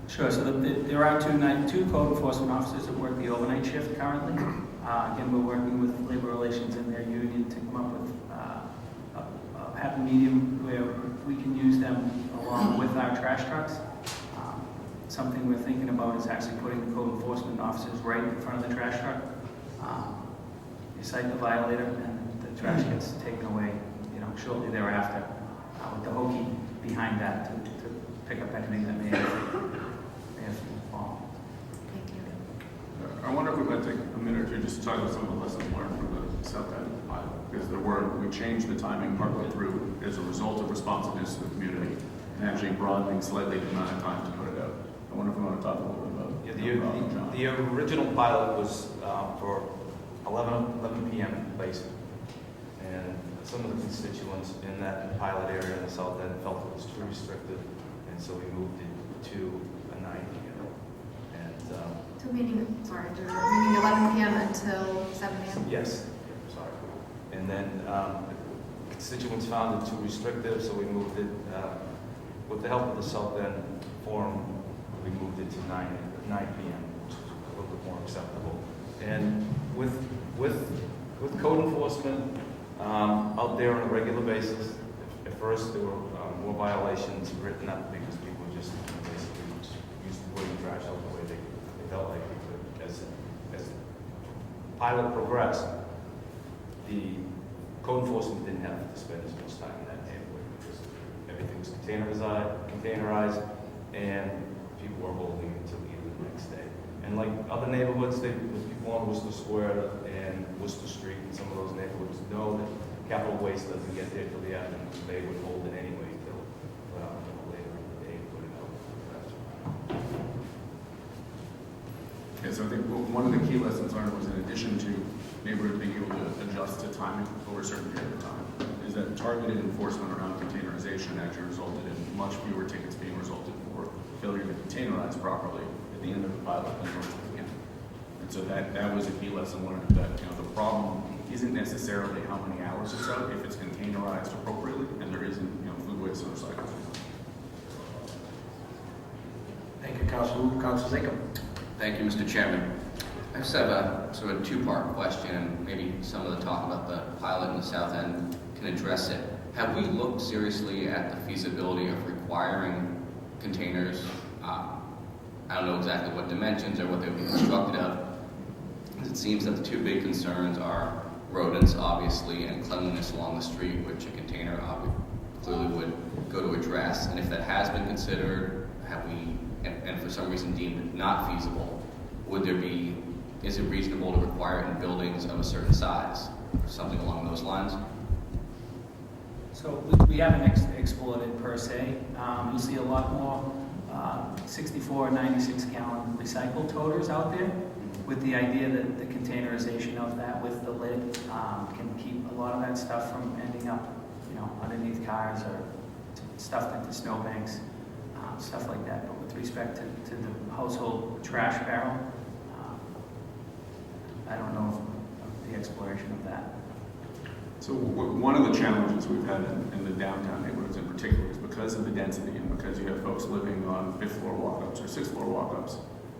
Sure. So there are 2 code enforcement officers that work the overnight shift currently. Again, we're working with labor relations and their union to come up with a happy medium where we can use them along with our trash trucks. Something we're thinking about is actually putting the code enforcement officers right in front of the trash truck. You cite the violator, and the trash gets taken away, shortly thereafter, with the hokey behind that to pick up anything that may have fallen. Thank you. I wonder if we might take a minute or two just to talk about some of the lessons learned from the South End pilot, because we changed the timing partway through as a result of responsiveness to the community and actually broadening slightly the amount of time to put it out. I wonder if we want to talk a little bit about The original pilot was for 11 p.m. basic, and some of the constituents in that pilot area in the South End felt it was too restrictive, and so we moved it to a 9 p.m. And So meaning 11 p.m. until 7 a.m.? yes, sorry. And then constituents found it too restrictive, so we moved it, with the help of the South End Forum, we moved it to 9 p.m., which is a little bit more acceptable. And with code enforcement out there on a regular basis, at first there were more violations written up because people just basically used to putting trash out the way they felt like they could. As the pilot progressed, the code enforcement didn't have to spend as much time in that neighborhood because everything was containerized, and people were holding it until either the next day. And like other neighborhoods, the people on Worcester Square and Worcester Street and some of those neighborhoods know that capital waste doesn't get there till the afternoon, so they would hold it anyway till later in the day to put it out. Yeah, so I think one of the key lessons learned was, in addition to neighborhoods being able to adjust to timing over a certain period of time, is that targeted enforcement around containerization actually resulted in much fewer tickets being resulted for failure to containerize properly at the end of the pilot than towards the beginning. And so that was a key lesson learned, that the problem isn't necessarily how many hours it's out if it's containerized appropriately and there isn't food waste and recycling. Thank you, Councilor Wu. Councilor Zinkham. Thank you, Mr. Chairman. I just have a sort of two-part question. Maybe some of the talk about the pilot in the south end can address it. Have we looked seriously at the feasibility of requiring containers? I don't know exactly what dimensions or what they would be constructed of. It seems that the two big concerns are rodents, obviously, and cleanliness along the street, which a container clearly would go to address. And if that has been considered, have we, and for some reason deemed not feasible, is it reasonable to require it in buildings of a certain size, or something along those lines? So we haven't explored it per se. You'll see a lot more 64 or 96 gallon recycle toters out there, with the idea that the containerization of that with the lid can keep a lot of that stuff from ending up, underneath cars or stuffed into snowbanks, stuff like that. But with respect to the household trash barrel, I don't know of the exploration of that. So one of the challenges we've had in the downtown neighborhoods in particular is because of the density and because you have folks living on 5th floor walk-ups or 6th floor walk-ups,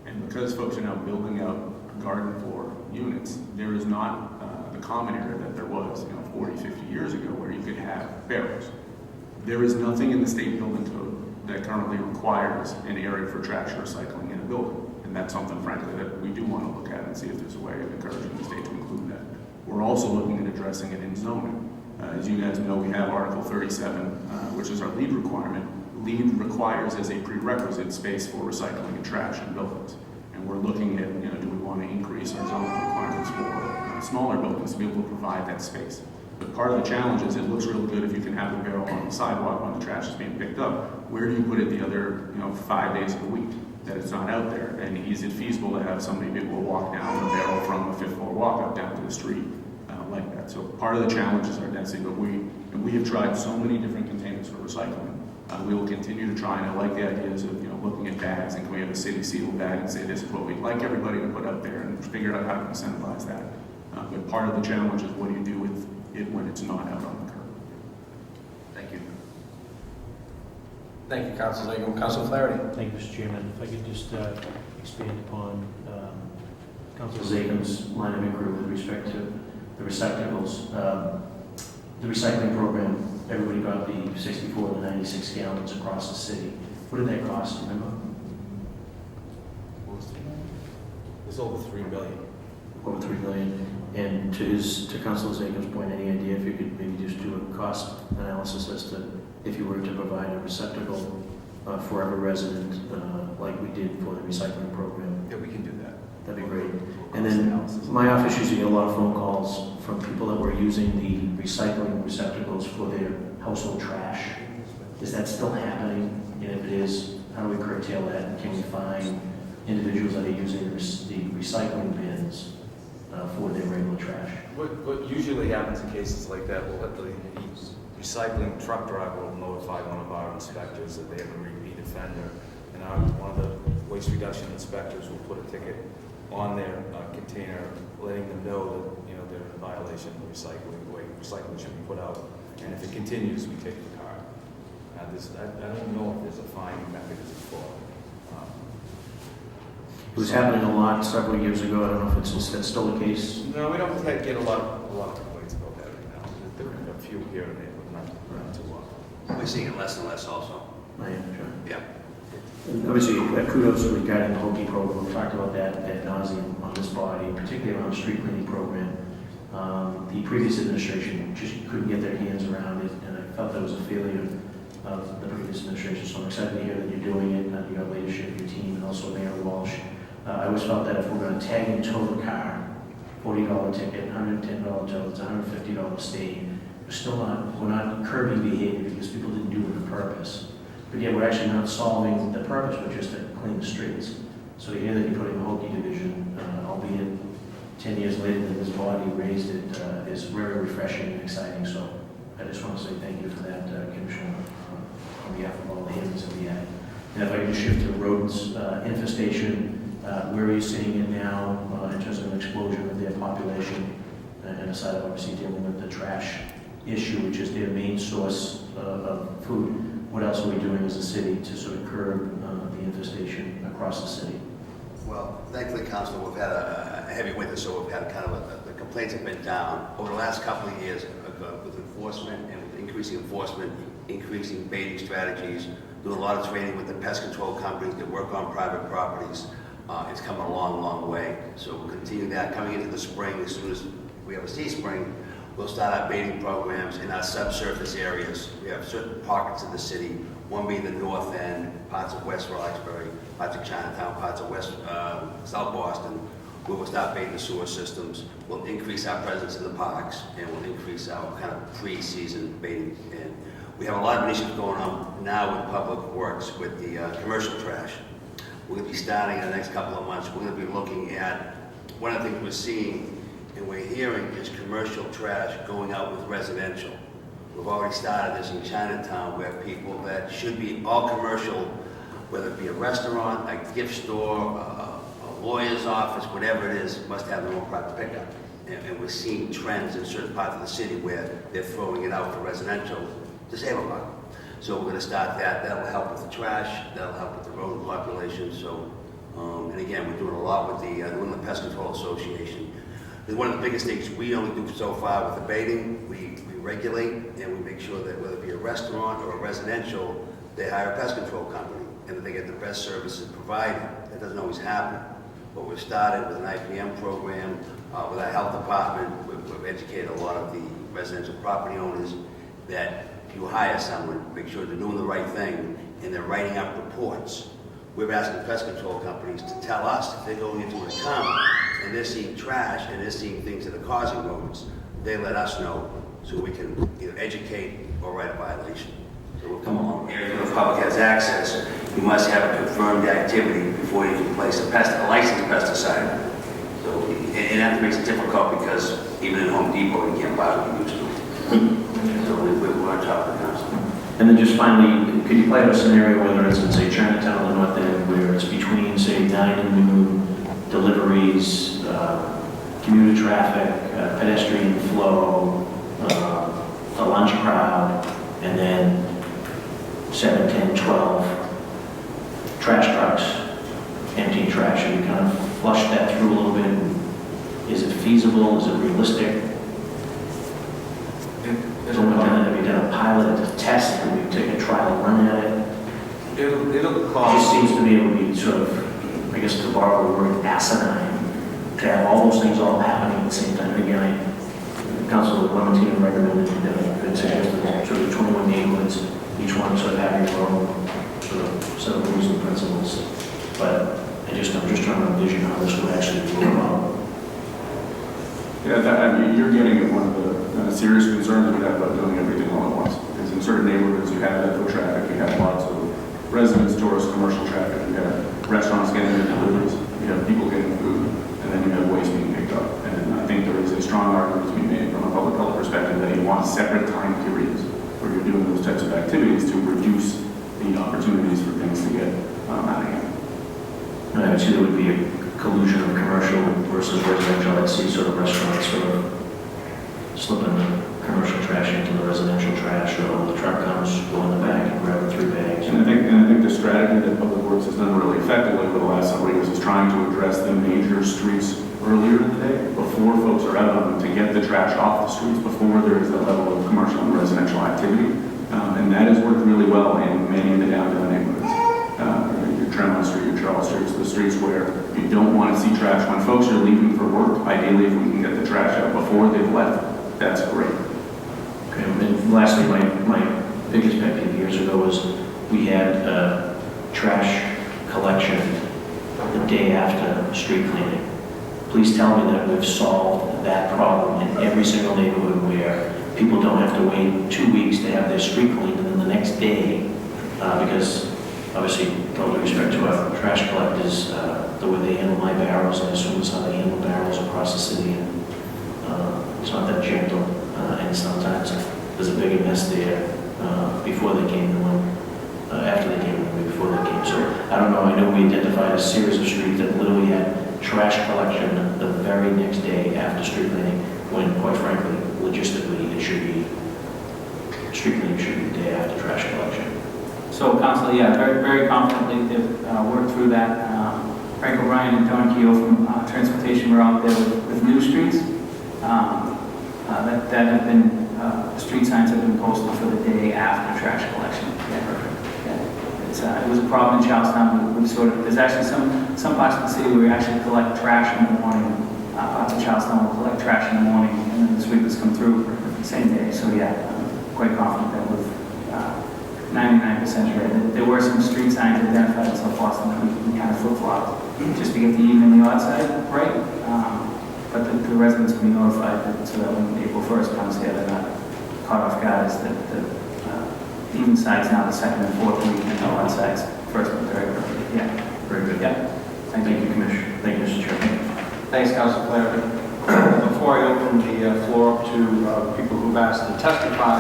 and because folks are now building out garden floor units, there is not the common area that there was 40, 50 years ago where you could have barrels. There is nothing in the state building code that currently requires an area for trash recycling in a building. And that's something, frankly, that we do want to look at and see if there's a way of encouraging the state to include that. We're also looking at addressing it in zoning. As you guys know, we have Article 37, which is our LEED requirement. LEED requires as a prerequisite space for recycling and trash in buildings. And we're looking at, do we want to increase our zoning requirements for smaller buildings to be able to provide that space. But part of the challenge is it looks really good if you can have the barrel on the sidewalk when the trash is being picked up. Where do you put it the other 5 days of the week that it's not out there? And is it feasible to have somebody be able to walk down the barrel from a 5th floor walk up down to the street like that? So part of the challenge is our density, but we have tried so many different containers for recycling. We will continue to try, and I like the ideas of looking at bags, and can we have a city sealed bag and say this is what we'd like everybody to put up there, and figure out how to incentivize that. But part of the challenge is what do you do with it when it's not out on the curb? Thank you. Thank you, Council Legum. Council Flaherty. Thank you, Mr. Chairman. If I could just expand upon Council Zagan's line of inquiry with respect to the receptacles. The recycling program, everybody got the 64 to 96 gallons across the city. What did that cost, remember? It's over $3 billion. Over $3 billion. And to Council Zagan's point, any idea if you could maybe just do a cost analysis as to if you were to provide a receptacle for every resident, like we did for the recycling program? Yeah, we can do that. That'd be great. And then my office used to get a lot of phone calls from people that were using the recycling receptacles for their household trash. Is that still happening? And if it is, how do we curtail that? And can we find individuals that are using the recycling bins for their regular trash? What usually happens in cases like that, we'll let the recycling truck driver will notify one of our inspectors that they have a repeat offender, and one of the waste reduction inspectors will put a ticket on their container, letting them know that they're in violation of recycling, the way recycling should be put out. And if it continues, we take the car. I don't know if there's a fine mechanism for it. It was happening a lot several years ago. I don't know if that's still the case. No, we don't get a lot of complaints about that right now. There are a few here and there, but not too long. We're seeing it less and less also. I am sure. Yeah. And obviously, kudos regarding the Hokey program. We talked about that ad nauseum on this body, particularly around the street cleaning program. The previous administration just couldn't get their hands around it, and I felt that was a failure of the previous administration. So I'm excited to hear that you're doing it, and you got leadership of your team, and also Mayor Walsh. I always felt that if we're going to tag and tow the car, $40 ticket, $110 tow, it's $150 stay. We're not curbing behavior because people didn't do it on purpose. But yet we're actually not solving the purpose, which is to clean the streets. So to hear that you're putting the Hokey division, albeit 10 years later that this body raised it, is very refreshing and exciting. So I just want to say thank you for that, Commissioner, on behalf of all the hands in the act. And if I could just shift to rodents infestation, where are you seeing it now in terms of an explosion of their population, and aside of obviously dealing with the trash issue, which is their main source of food? What else are we doing as a city to sort of curb the infestation across the city? Well, thankfully, Council, we've had a heavy winter, so we've had kind of the complaints have been down. Over the last couple of years, with enforcement and with increasing enforcement, increasing baiting strategies, doing a lot of training with the pest control companies that work on private properties, it's come a long, long way. So we'll continue that. Coming into the spring, as soon as we have a sea spring, we'll start our baiting programs in our subsurface areas. We have certain pockets of the city, one being the north end, parts of West Roxbury, parts of Chinatown, parts of South Boston, where we'll start baiting the sewer systems. We'll increase our presence in the parks, and we'll increase our kind of pre-season baiting. And we have a lot of initiatives going on now with Public Works with the commercial trash. We're going to be starting in the next couple of months. We're going to be looking at, one of the things we're seeing and we're hearing is commercial trash going out with residential. We've already started this in Chinatown where people that should be all commercial, whether it be a restaurant, a gift store, a lawyer's office, whatever it is, must have their own private pickup. And we're seeing trends in certain parts of the city where they're throwing it out for residential to save a buck. So we're going to start that. That'll help with the trash. That'll help with the rodent population. So, and again, we're doing a lot with the New England Pest Control Association. One of the biggest things we only do so far with the baiting, we regulate and we make sure that whether it be a restaurant or a residential, they hire a pest control company and that they get the best services provided. That doesn't always happen. But we've started with an IPM program with our health department. We've educated a lot of the residential property owners that you hire someone, make sure they're doing the right thing and they're writing up reports. We're asking pest control companies to tell us if they're going into an account and they're seeing trash and they're seeing things that are causing rodents, they let us know so we can either educate or write a violation. So we'll come along. If the public has access, you must have a confirmed activity before you can place a licensed pesticide. So, and that makes it difficult because even in Home Depot, you can't buy what you used to. So we're on top of the council. And then just finally, could you play out a scenario, whether it's in, say, Chinatown or the North End, where it's between, say, 9 and noon, deliveries, commuter traffic, pedestrian flow, a lunch crowd, and then 7, 10, 12 trash trucks emptying trash? Have you kind of flushed that through a little bit? Is it feasible? Is it realistic? Have you done a pilot, a test? Have you taken a trial run at it? It'll It cost. just seems to me it would be sort of, I guess to borrow the word asinine, to have all those things all happening at the same time. And again, Councilor Lamentino recommended that suggested sort of 21 neighborhoods, each one sort of having their own sort of set of rules and principles. But I'm just trying to envision how this would actually roll out. Yeah, I mean, you're getting at one of the serious concerns we have about doing everything all at once. Because in certain neighborhoods, you have that foot traffic, you have lots of residents, tourists, commercial traffic, you have restaurants getting their deliveries, you have people getting food, and then you have waste being picked up. And I think there is a strong argument to be made from a public health perspective that you want separate time periods where you're doing those types of activities to reduce the opportunities for things to get out of hand. And I would see there would be a collusion of commercial versus residential. I'd see sort of restaurants sort of slipping the commercial trash into the residential trash, or when the truck comes, go in the bag and grab the 3 bags. And I think the strategy that Public Works has done really effectively over the last several years is trying to address the major streets earlier in the day, before folks are out on them, to get the trash off the streets, before there is that level of commercial and residential activity. And that has worked really well in many of the downtown neighborhoods. Your Tremont Street, your Charles Street, the streets where you don't want to see trash when folks are leaving for work. Ideally, if we can get the trash out before they've left, that's great. Okay, and lastly, my biggest pet peeve years ago was we had trash collection the day after street cleaning. Please tell me that we've solved that problem in every single neighborhood where people don't have to wait 2 weeks to have their street cleaned, and then the next day, because obviously, with all due respect to our trash collectors, the way they handle my barrels, I assume is how they handle barrels across the city, and it's not that gentle, and sometimes there's a bigger mess there before they came than after they came than before they came. So I don't know. I know we identified a series of streets that literally had trash collection the very next day after street cleaning, when quite frankly, logistically, it should be street cleaning should be the day after trash collection. So, Council, yeah, very, very confidently they've worked through that. Frank O'Brien and Don Keogh from Transportation were out there with new streets. That have been, the street signs have been posted for the day after trash collection. Yeah, perfect. Yeah. It was a problem in Charlestown. We sort of, there's actually some parts of the city where we actually collect trash in the morning. Parts of Charlestown will collect trash in the morning, and then the sweepers come through the same day. So yeah, I'm quite confident that with 99% sure. There were some street signs identified in South Boston that we kind of flip-flopped just to get the even and the odd side right. But the residents will be notified so that when April 1st comes here, they're not caught off guard. Is that the even sides now the second and fourth week, and the odd sides first and third. Yeah, Very good. yeah. Thank you, Commissioner. Thank you, Mr. Chairman. Thanks, Councilor Flannery. Before I open the floor up to people who've asked to testify,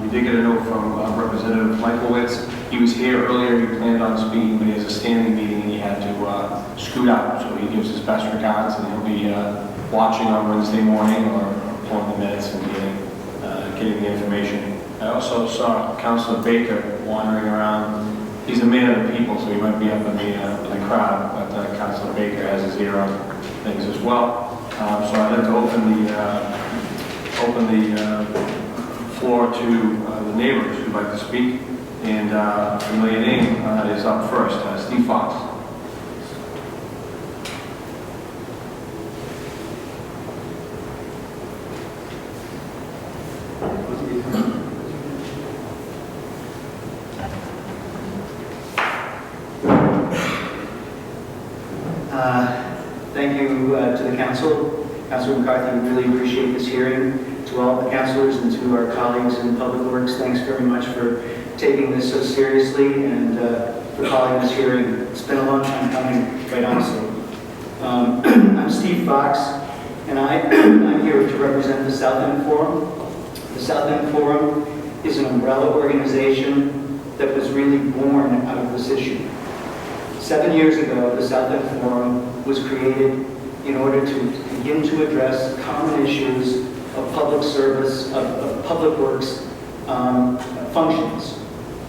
we did get a note from Representative Michaelwitz. He was here earlier. He planned on speaking, but he has a standing meeting and he had to scoot out. So he gives his best regards, and he'll be watching on Wednesday morning or pulling the minutes and getting the information. I also saw Councilor Baker wandering around. He's a man of the people, so he might be up in the crowd, but Councilor Baker has his ear on things as well. So I'd like to open the floor to the neighbors who'd like to speak. And familiar name is up first, Steve Fox. Thank you to the council. Councilor McCarthy, we really appreciate this hearing. To all the councilors and to our colleagues in Public Works, thanks very much for taking this so seriously and for calling this hearing. It's been a long time coming, quite honestly. I'm Steve Fox, and I'm here to represent the South End Forum. The South End Forum is an umbrella organization that was really born out of this issue. 7 years ago, the South End Forum was created in order to begin to address common issues of public service, of public works functions.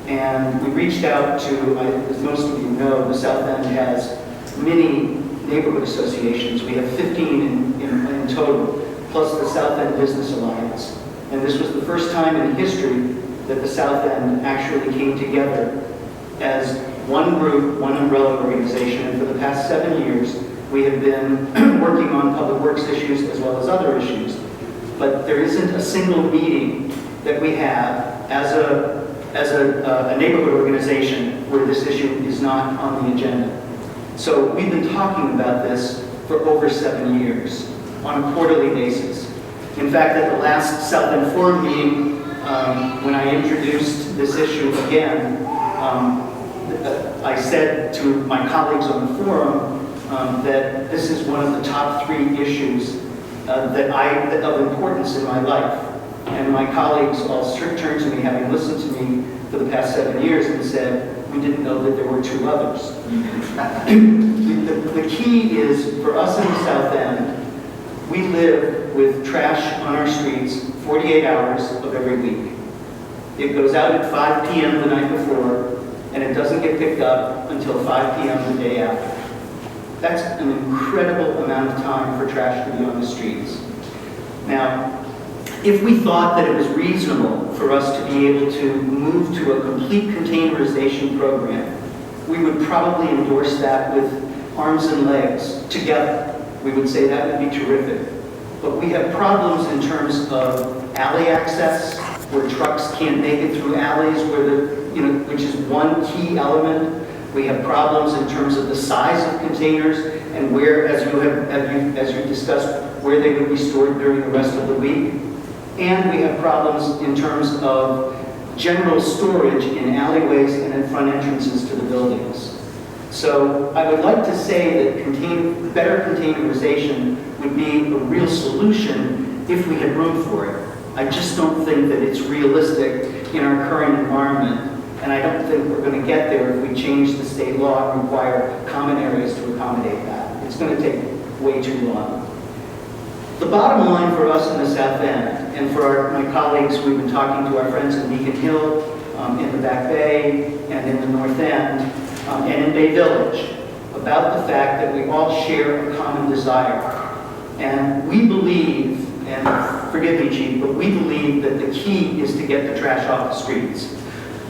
And we reached out to, as most of you know, the South End has many neighborhood associations. We have 15 in total, plus the South End Business Alliance. And this was the first time in history that the South End actually came together as one group, one umbrella organization. And for the past 7 years, we have been working on public works issues as well as other issues. But there isn't a single meeting that we have as a neighborhood organization where this issue is not on the agenda. So we've been talking about this for over 7 years on a quarterly basis. In fact, at the last South End Forum meeting, when I introduced this issue again, I said to my colleagues on the forum that this is one of the top 3 issues of importance in my life. And my colleagues all turned to me, having listened to me for the past 7 years, and said, we didn't know that there were 2 others. The key is, for us in the South End, we live with trash on our streets 48 hours of every week. It goes out at 5 p.m. the night before, and it doesn't get picked up until 5 p.m. the day after. That's an incredible amount of time for trash to be on the streets. Now, if we thought that it was reasonable for us to be able to move to a complete containerization program, we would probably endorse that with arms and legs together. We would say that would be terrific. But we have problems in terms of alley access, where trucks can't make it through alleys, which is one key element. We have problems in terms of the size of containers and where, as you discussed, where they would be stored during the rest of the week. And we have problems in terms of general storage in alleyways and in front entrances to the buildings. So I would like to say that better containerization would be a real solution if we had room for it. I just don't think that it's realistic in our current environment. And I don't think we're going to get there if we change the state law and require common areas to accommodate that. It's going to take way too long. The bottom line for us in the South End, and for my colleagues, we've been talking to our friends in Beacon Hill, in the Back Bay, and in the North End, and in Bay Village, about the fact that we all share a common desire. And we believe, and forgive me, Chief, but we believe that the key is to get the trash off the streets.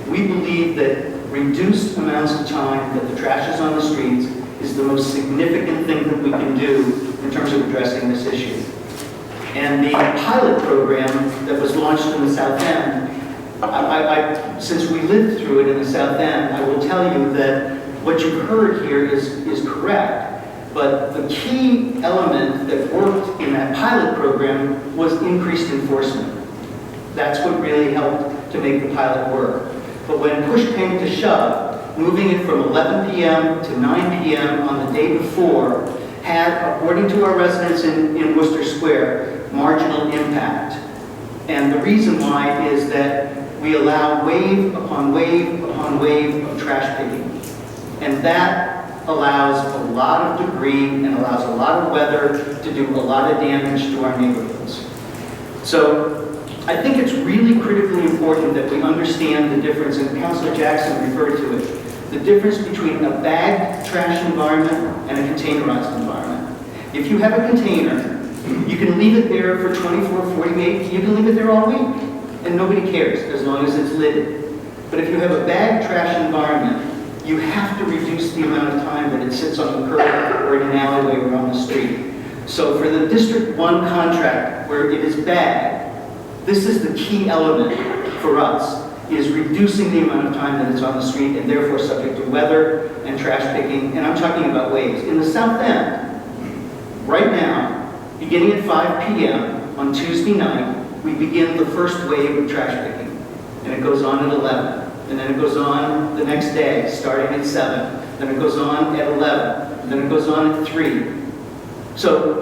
We believe that reduced amounts of time that the trash is on the streets is the most significant thing that we can do in terms of addressing this issue. And the pilot program that was launched in the South End, since we lived through it in the South End, I will tell you that what you heard here is correct. But the key element that worked in that pilot program was increased enforcement. That's what really helped to make the pilot work. But when push came to shove, moving it from 11 p.m. to 9 p.m. on the day before had, according to our residents in Worcester Square, marginal impact. And the reason why is that we allow wave upon wave upon wave of trash picking. And that allows a lot of debris and allows a lot of weather to do a lot of damage to our neighborhoods. So I think it's really critically important that we understand the difference, and Councilor Jackson referred to it, the difference between a bagged trash environment and a containerized environment. If you have a container, you can leave it there for 24, 48, you can leave it there all week, and nobody cares as long as it's lidded. But if you have a bagged trash environment, you have to reduce the amount of time that it sits on the curb or in an alleyway or on the street. So for the District 1 contract, where it is bagged, this is the key element for us, is reducing the amount of time that it's on the street and therefore subject to weather and trash picking, and I'm talking about waves. In the South End, right now, beginning at 5 p.m. on Tuesday night, we begin the first wave of trash picking, and it goes on at 11. And then it goes on the next day, starting at 7. Then it goes on at 11. And then it goes on at 3. So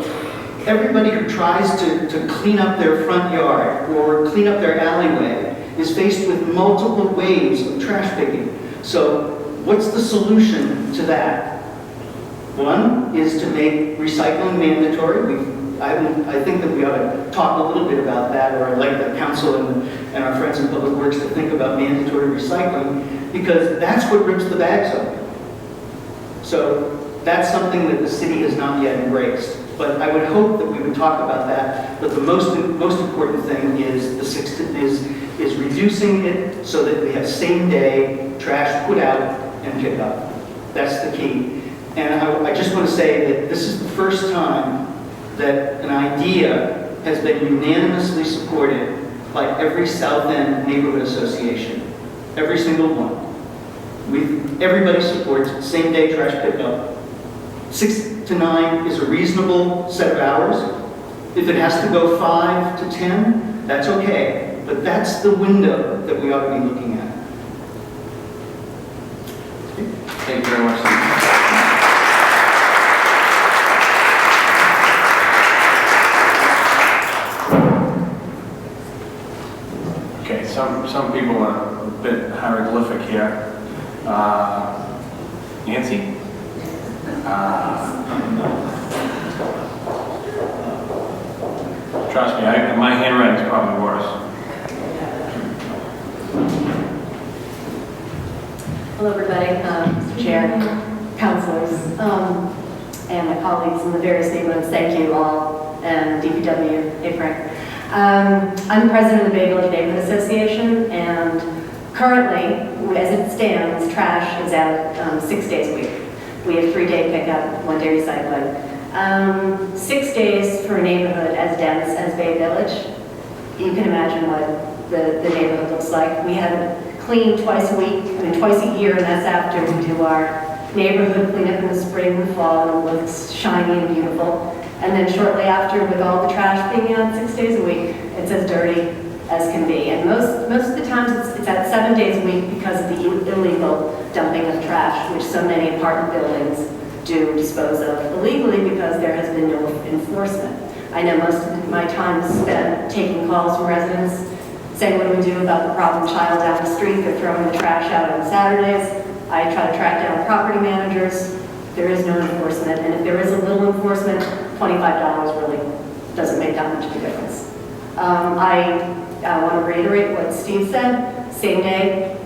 everybody who tries to clean up their front yard or clean up their alleyway is faced with multiple waves of trash picking. So what's the solution to that? One is to make recycling mandatory. I think that we ought to talk a little bit about that, or I'd like the council and our friends in Public Works to think about mandatory recycling, because that's what rips the bags open. So that's something that the city has not yet embraced. But I would hope that we would talk about that. But the most important thing is is reducing it so that we have same-day trash put out and pick up. That's the key. And I just want to say that this is the first time that an idea has been unanimously supported by every South End neighborhood association. Every single one. Everybody supports same-day trash pickup. 6 to 9 is a reasonable set of hours. If it has to go 5 to 10, that's okay. But that's the window that we ought to be looking at. Thank you very much, Steve. Okay, some people are a bit hieroglyphic here. Nancy? Trust me, my handwriting's probably worse. Hello, everybody. Mr. Chair, councilors, and my colleagues in the various neighborhoods. Thank you all, and DPW, hey Frank. I'm president of the Bay Village Neighborhood Association, and currently, as it stands, trash is out 6 days a week. We have 3-day pickup, 1-day recycling. 6 days for a neighborhood as dense as Bay Village. You can imagine what the neighborhood looks like. We have it cleaned twice a week, twice a year, and that's after we do our neighborhood cleanup in the spring and the fall, and it looks shiny and beautiful. And then shortly after, with all the trash being out 6 days a week, it's as dirty as can be. And most of the times it's out 7 days a week because of the illegal dumping of trash, which so many apartment buildings do dispose of illegally because there has been no enforcement. I know most of my time is spent taking calls from residents saying, what do we do about the problem child down the street? They're throwing the trash out on Saturdays. I try to track down property managers. There is no enforcement, and if there is a little enforcement, $25 really doesn't make that much of a difference. I want to reiterate what Steve said. Same day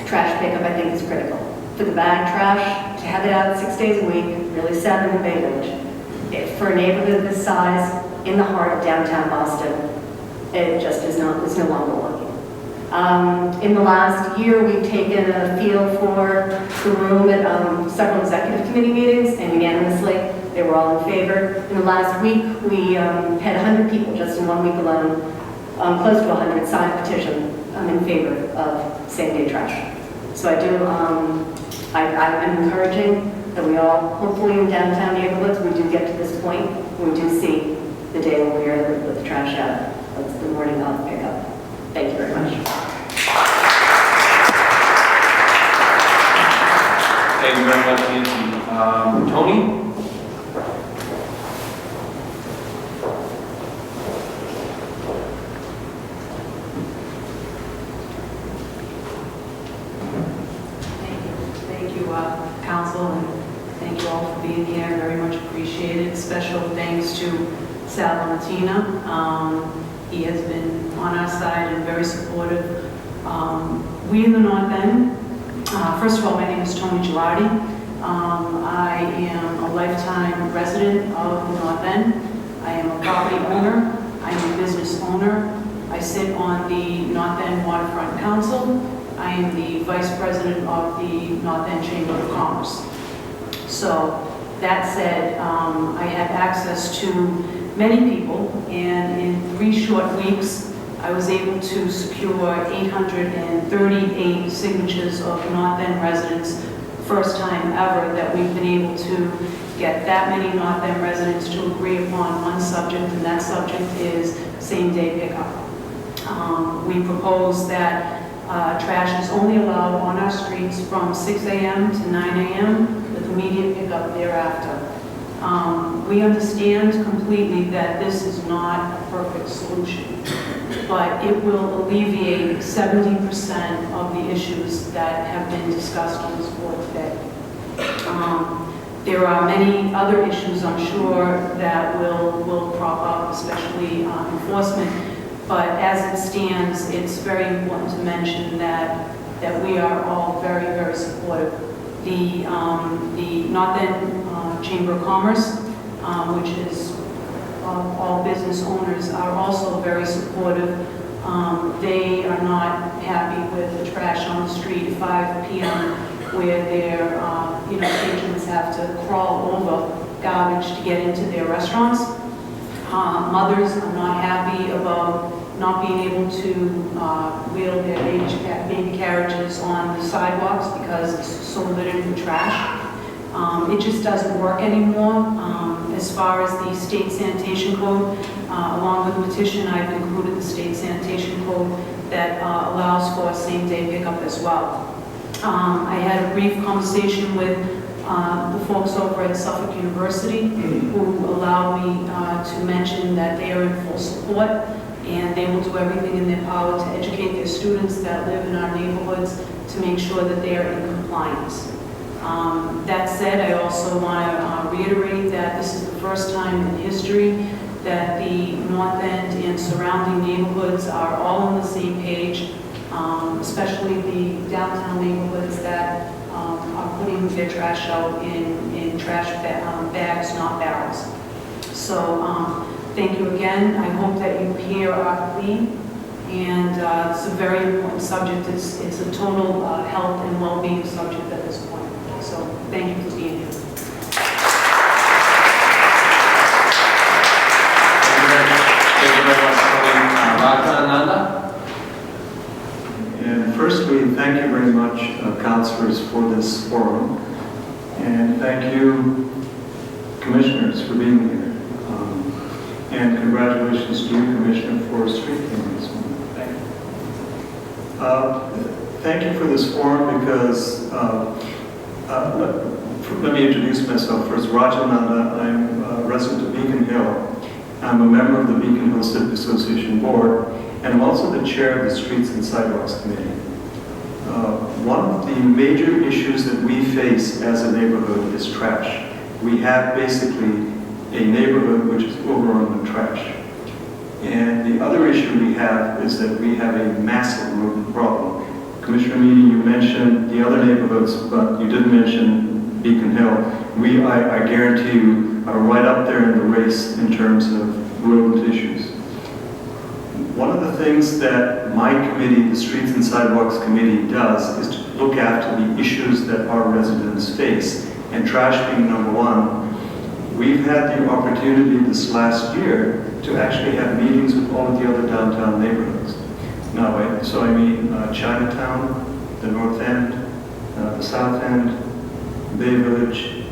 trash pickup, I think, is critical. For the bag trash, to have it out 6 days a week, really 7 in Bay Village. For a neighborhood this size, in the heart of downtown Boston, it just is not, it's no longer working. In the last year, we've taken a feel for the room at several executive committee meetings, and unanimously, they were all in favor. In the last week, we had 100 people, just in 1 week alone, close to 100 signed a petition in favor of same-day trash. So I do, I'm encouraging that we all, hopefully in downtown neighborhoods, we do get to this point, we do see the day when we are able to put the trash out. That's the morning of pickup. Thank you very much. Thank you very much, Nancy. Tony? Thank you, Council, and thank you all for being here. Very much appreciated. Special thanks to Sal Lamattina. He has been on our side and very supportive. We in the North End, first of all, my name is Tony Girardi. I am a lifetime resident of the North End. I am a property owner. I am a business owner. I sit on the North End Waterfront Council. I am the Vice President of the North End Chamber of Commerce. So, that said, I have access to many people, and in 3 short weeks, I was able to secure 838 signatures of North End residents. First time ever that we've been able to get that many North End residents to agree upon one subject, and that subject is same-day pickup. We propose that trash is only allowed on our streets from 6 a.m. to 9 a.m. with immediate pickup thereafter. We understand completely that this is not a perfect solution, but it will alleviate 70% of the issues that have been discussed on this board today. There are many other issues, I'm sure, that will crop up, especially enforcement. But as it stands, it's very important to mention that we are all very, very supportive. The North End Chamber of Commerce, which is all business owners, are also very supportive. They are not happy with the trash on the street at 5 p.m. where their patrons have to crawl over garbage to get into their restaurants. Mothers are not happy about not being able to wheel their baby carriages on the sidewalks because it's so littered with trash. It just doesn't work anymore. As far as the state sanitation code, along with the petition, I've included the state sanitation code that allows for same-day pickup as well. I had a brief conversation with the folks over at Suffolk University who allowed me to mention that they are in full support and they will do everything in their power to educate their students that live in our neighborhoods to make sure that they are in compliance. That said, I also want to reiterate that this is the first time in history that the North End and surrounding neighborhoods are all on the same page, especially the downtown neighborhoods that are putting their trash out in trash bags, not barrels. So thank you again. I hope that you hear our plea. And it's a very important subject. It's a total health and well-being subject at this point. So thank you for being here. Thank you very much, Raja Ananda. And firstly, thank you very much, councilors, for this forum. And thank you, commissioners, for being here. And congratulations to you, Commissioner, for speaking this morning. Thank you for this forum because, let me introduce myself first. Rajananda, I'm a resident of Beacon Hill. I'm a member of the Beacon Hill Civic Association Board, and I'm also the chair of the Streets and Sidewalks Committee. One of the major issues that we face as a neighborhood is trash. We have basically a neighborhood which is overrun with trash. And the other issue we have is that we have a massive rodent problem. Commissioner Meany, you mentioned the other neighborhoods, but you didn't mention Beacon Hill, I guarantee you, are right up there in the race in terms of road issues. One of the things that my committee, the Streets and Sidewalks Committee, does is to look after the issues that our residents face, and trash being number one. We've had the opportunity this last year to actually have meetings with all of the other downtown neighborhoods. Now, so I mean Chinatown, the North End, the South End, Bay Village,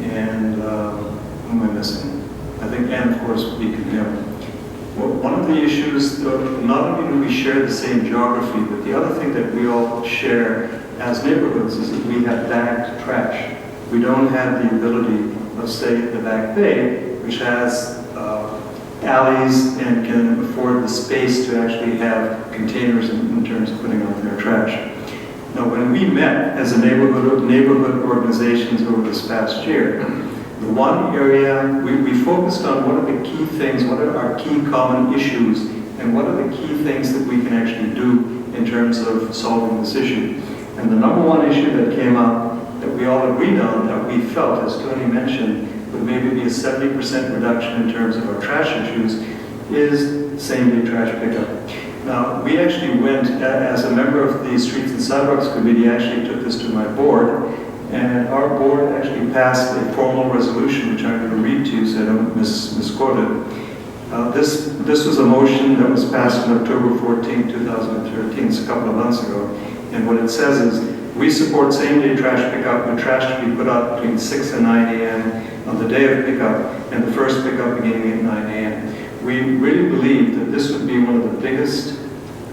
and who am I missing? I think, and of course, Beacon Hill. Well, one of the issues, not only do we share the same geography, but the other thing that we all share as neighborhoods is that we have bagged trash. We don't have the ability of, say, the Back Bay, which has alleys and can afford the space to actually have containers in terms of putting out their trash. Now, when we met as a neighborhood organizations over this past year, the one area we focused on what are the key things, what are our key common issues, and what are the key things that we can actually do in terms of solving this issue. And the number one issue that came up that we all agreed on, that we felt, as Tony mentioned, would maybe be a 70% reduction in terms of our trash issues, is same-day trash pickup. Now, we actually went, as a member of the Streets and Sidewalks Committee, actually took this to my board, and our board actually passed a formal resolution, which I'm going to read to you so I don't misquote it. This was a motion that was passed on October 14, 2013, it's a couple of months ago, and what it says is, we support same-day trash pickup with trash to be put out between 6 and 9 a.m. on the day of pickup and the first pickup beginning at 9 a.m. We really believe that this would be one of the biggest,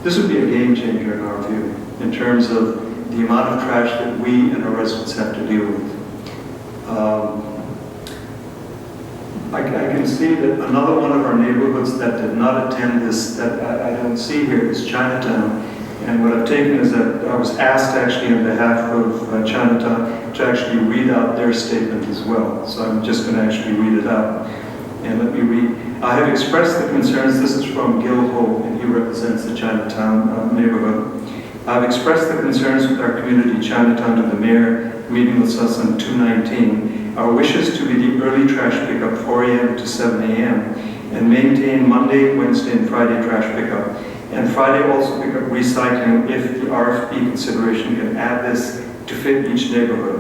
this would be a game changer in our view in terms of the amount of trash that we and our residents have to deal with. I can see that another one of our neighborhoods that did not attend this, that I don't see here, is Chinatown. And what I've taken is that I was asked actually on behalf of Chinatown to actually read out their statement as well. So I'm just going to actually read it out. And let me read. I have expressed the concerns, this is from Gil Ho, and he represents the Chinatown neighborhood. I've expressed the concerns with our community, Chinatown, to the mayor, meeting with us on 2/19. Our wish is to be the early trash pickup 4 a.m. to 7 a.m. and maintain Monday, Wednesday, and Friday trash pickup. And Friday also pick up recycling if the RFP consideration can add this to fit each neighborhood.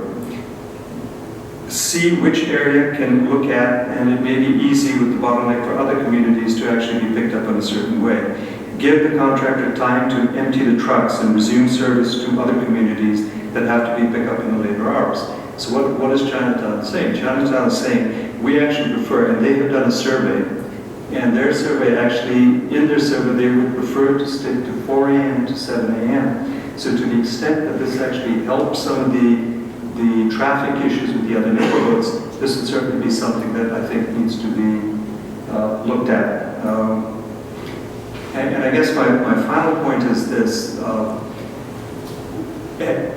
See which area can look at, and it may be easy with the bottleneck for other communities to actually be picked up in a certain way. Give the contractor time to empty the trucks and resume service to other communities that have to be picked up in the later hours. So what is Chinatown saying? Chinatown is saying we actually prefer, and they have done a survey, and their survey actually, in their survey, they would prefer to stick to 4 a.m. to 7 a.m. So to the extent that this actually helps some of the traffic issues with the other neighborhoods, this would certainly be something that I think needs to be looked at. And I guess my final point is this.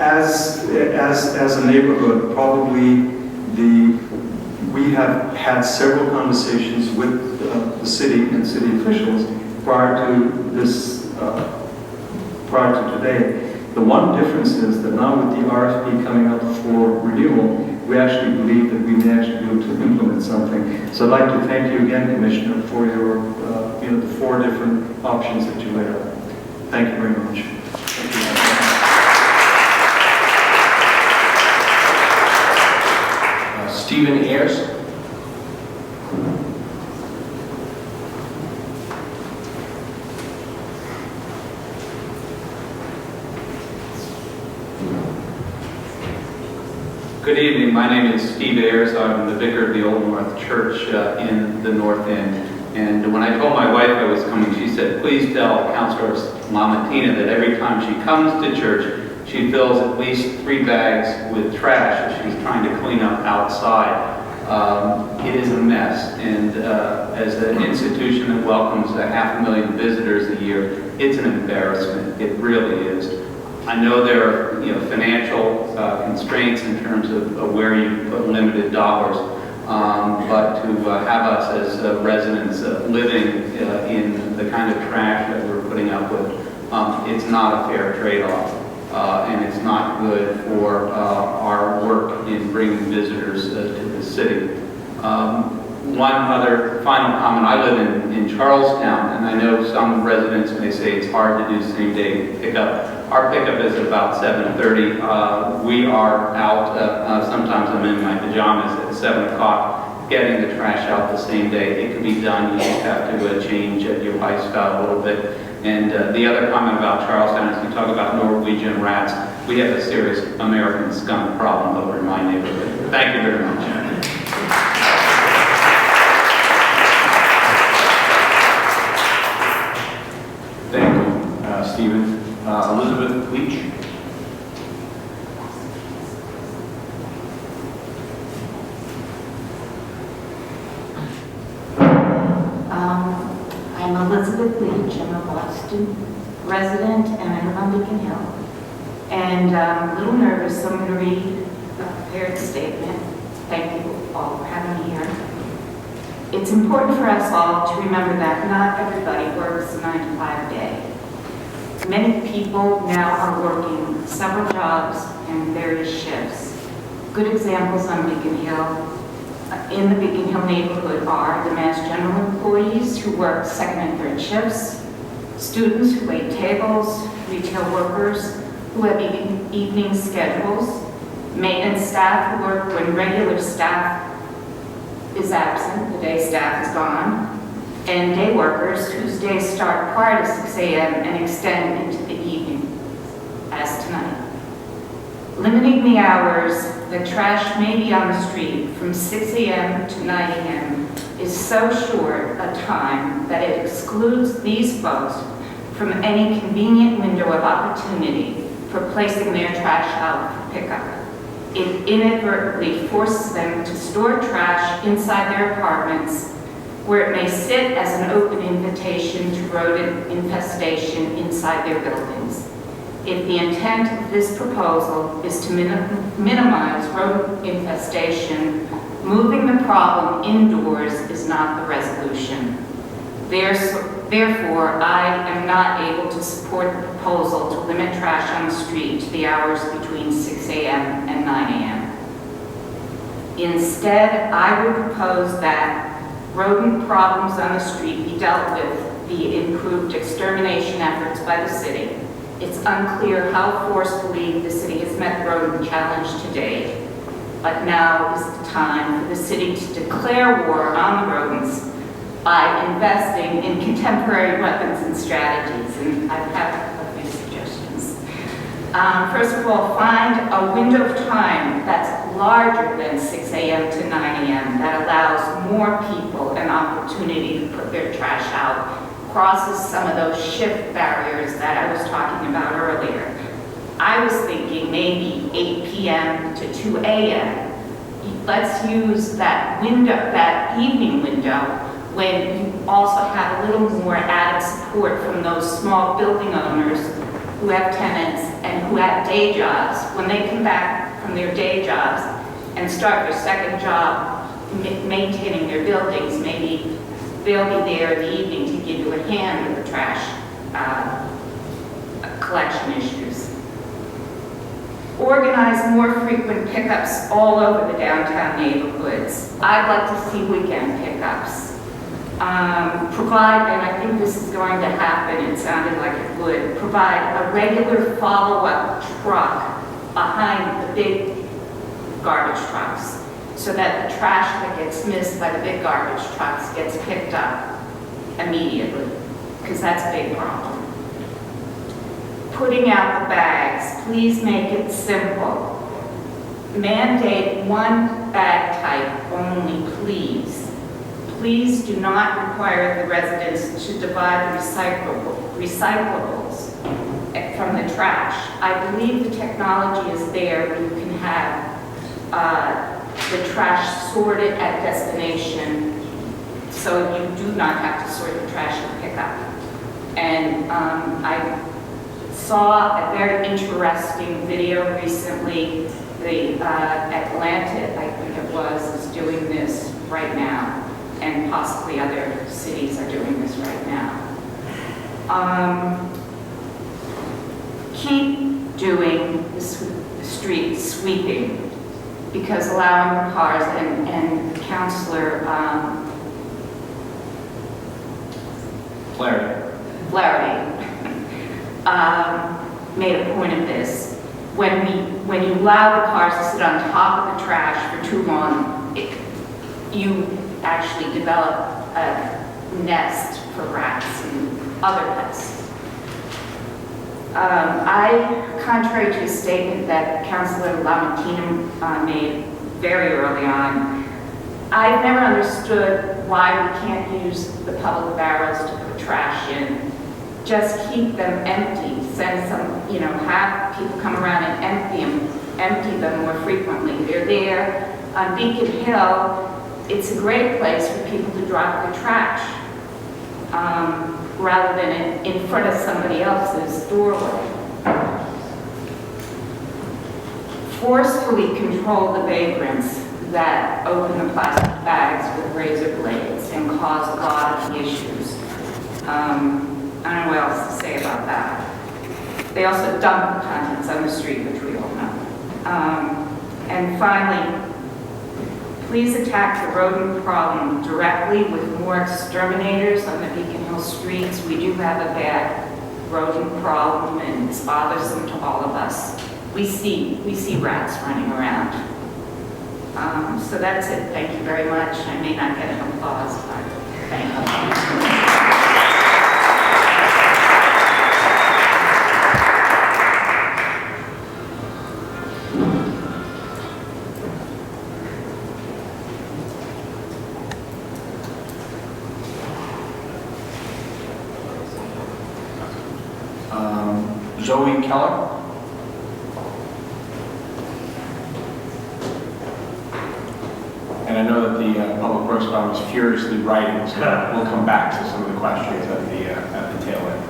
As a neighborhood, probably we have had several conversations with the city and city officials prior to this, prior to today. The one difference is that now with the RFP coming up for renewal, we actually believe that we may actually be able to implement something. So I'd like to thank you again, Commissioner, for your, the 4 different options that you laid out. Thank you very much. Thank you. Stephen Ayers. Good evening. My name is Steve Ayers. I'm the vicar of the Old North Church in the North End. And when I told my wife I was coming, she said, please tell Councilor Lamontina that every time she comes to church, she fills at least 3 bags with trash that she's trying to clean up outside. It is a mess, and as an institution that welcomes 500,000 visitors a year, it's an embarrassment. It really is. I know there are financial constraints in terms of where you put limited dollars, but to have us as residents living in the kind of trash that we're putting up with, it's not a fair trade-off. and it's not good for our work in bringing visitors to the city. One other final comment, I live in Charlestown, and I know some residents may say it's hard to do same-day pickup. Our pickup is at about 7:30. We are out, sometimes I'm in my pajamas at 7 o'clock, getting the trash out the same day. It can be done, you just have to change your lifestyle a little bit. And the other comment about Charlestown is you talk about Norwegian rats. We have a serious American skunk problem over in my neighborhood. Thank you very much. Thank you, Stephen. Elizabeth Leach. I'm Elizabeth Leach. I'm a Boston resident, and I live on Beacon Hill. And I'm a little nervous, so I'm going to read a prepared statement. Thank you all for having me here. It's important for us all to remember that not everybody works a 9-to-5 day. Many people now are working several jobs and various shifts. Good examples on Beacon Hill, in the Beacon Hill neighborhood, are the Mass General employees who work second and third shifts, students who wait tables, retail workers who have evening schedules, maintenance staff who work when regular staff is absent, the day staff is gone, and day workers whose days start prior to 6 a.m. and extend into the evening, as tonight. Limiting the hours that trash may be on the street from 6 a.m. to 9 a.m. is so short a time that it excludes these folks from any convenient window of opportunity for placing their trash out for pickup. It inadvertently forces them to store trash inside their apartments, where it may sit as an open invitation to rodent infestation inside their buildings. If the intent of this proposal is to minimize rodent infestation, moving the problem indoors is not the resolution. Therefore, I am not able to support the proposal to limit trash on the street to the hours between 6 a.m. and 9 a.m. Instead, I would propose that rodent problems on the street be dealt with via improved extermination efforts by the city. It's unclear how forcefully the city has met the rodent challenge to date, but now is the time for the city to declare war on the rodents by investing in contemporary weapons and strategies, and I have a few suggestions. First of all, find a window of time that's larger than 6 a.m. to 9 a.m. that allows more people an opportunity to put their trash out, crosses some of those shift barriers that I was talking about earlier. I was thinking maybe 8 p.m. to 2 a.m. Let's use that window, that evening window, when you also have a little more added support from those small building owners who have tenants and who have day jobs. When they come back from their day jobs and start their second job maintaining their buildings, maybe they'll be there in the evening to give you a hand with the trash collection issues. Organize more frequent pickups all over the downtown neighborhoods. I'd like to see weekend pickups. Provide, and I think this is going to happen, it sounded like it would, provide a regular follow-up truck behind the big garbage trucks so that the trash that gets missed by the big garbage trucks gets picked up immediately, because that's a big problem. Putting out the bags, please make it simple. Mandate one bag type only, please. Please do not require the residents to divide recyclables from the trash. I believe the technology is there where you can have the trash sorted at destination, so you do not have to sort the trash and pick up. And I saw a very interesting video recently. The Atlanta, I think it was, is doing this right now, and possibly other cities are doing this right now. Keep doing the street sweeping, because allowing cars and Councilor Flaherty made a point of this. When you allow the cars to sit on top of the trash for too long, you actually develop a nest for rats and other pests. Contrary to a statement that Councilor Lamattina made very early on, I've never understood why we can't use the public barrels to put trash in. Just keep them empty. Send some, have people come around and empty them more frequently. They're there on Beacon Hill. It's a great place for people to drop their trash, rather than in front of somebody else's doorway. Forcefully control the vagrants that open the plastic bags with razor blades and cause a lot of issues. I don't know what else to say about that. They also dump the contents on the street, which we all know. And finally, please attack the rodent problem directly with more exterminators on the Beacon Hill streets. We do have a bad rodent problem, and it's bothersome to all of us. We see rats running around. So that's it. Thank you very much. I may not get an applause, but thank you. Zoe Keller. And I know that the Public Works Department is furiously writing, so we'll come back to some of the questions at the tail end.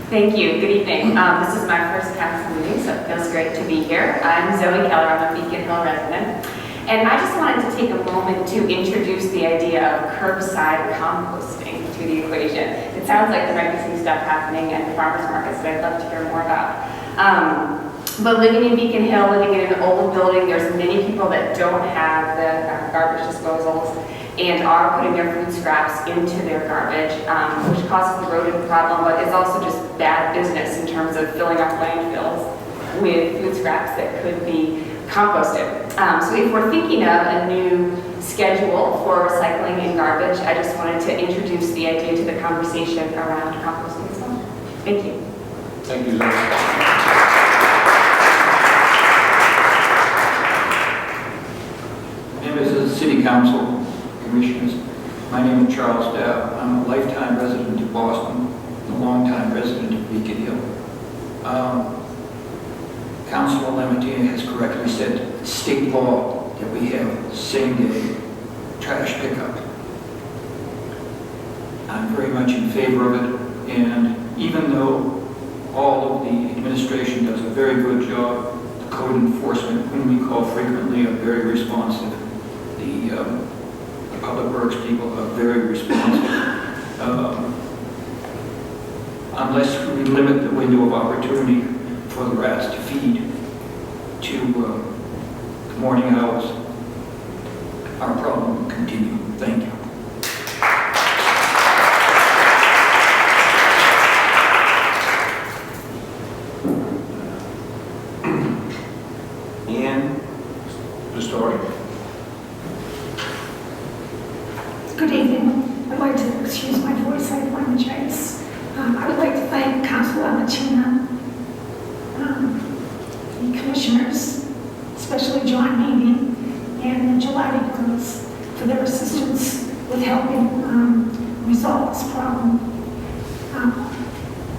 Thank you. Good evening. This is my first council meeting, so it feels great to be here. I'm Zoe Keller. I'm a Beacon Hill resident. And I just wanted to take a moment to introduce the idea of curbside composting to the equation. It sounds like there might be some stuff happening at the farmers markets that I'd love to hear more about. But living in Beacon Hill, living in an old building, there's many people that don't have the garbage disposals and are putting their food scraps into their garbage, which causes the rodent problem, but it's also just bad business in terms of filling up landfills with food scraps that could be composted. So if we're thinking of a new schedule for recycling and garbage, I just wanted to introduce the idea to the conversation around composting as well. Thank you. Thank you, Zoe. Members of the City Council, Commissioners, my name is Charles Dow. I'm a lifetime resident of Boston, and a longtime resident of Beacon Hill. Councilor Lamattina has correctly said state law that we have same-day trash pickup. I'm very much in favor of it, and even though all of the administration does a very good job, the code enforcement, whom we call frequently, are very responsive. The public works people are very responsive. Unless we limit the window of opportunity for the rats to feed to morning hours, our problem will continue. Thank you. Ian, the story. Good evening. I'd like to excuse my voice. I apologize. I would like to thank Councilor Lamattina, the commissioners, especially John Meany and the Gelati girls, for their assistance with helping resolve this problem.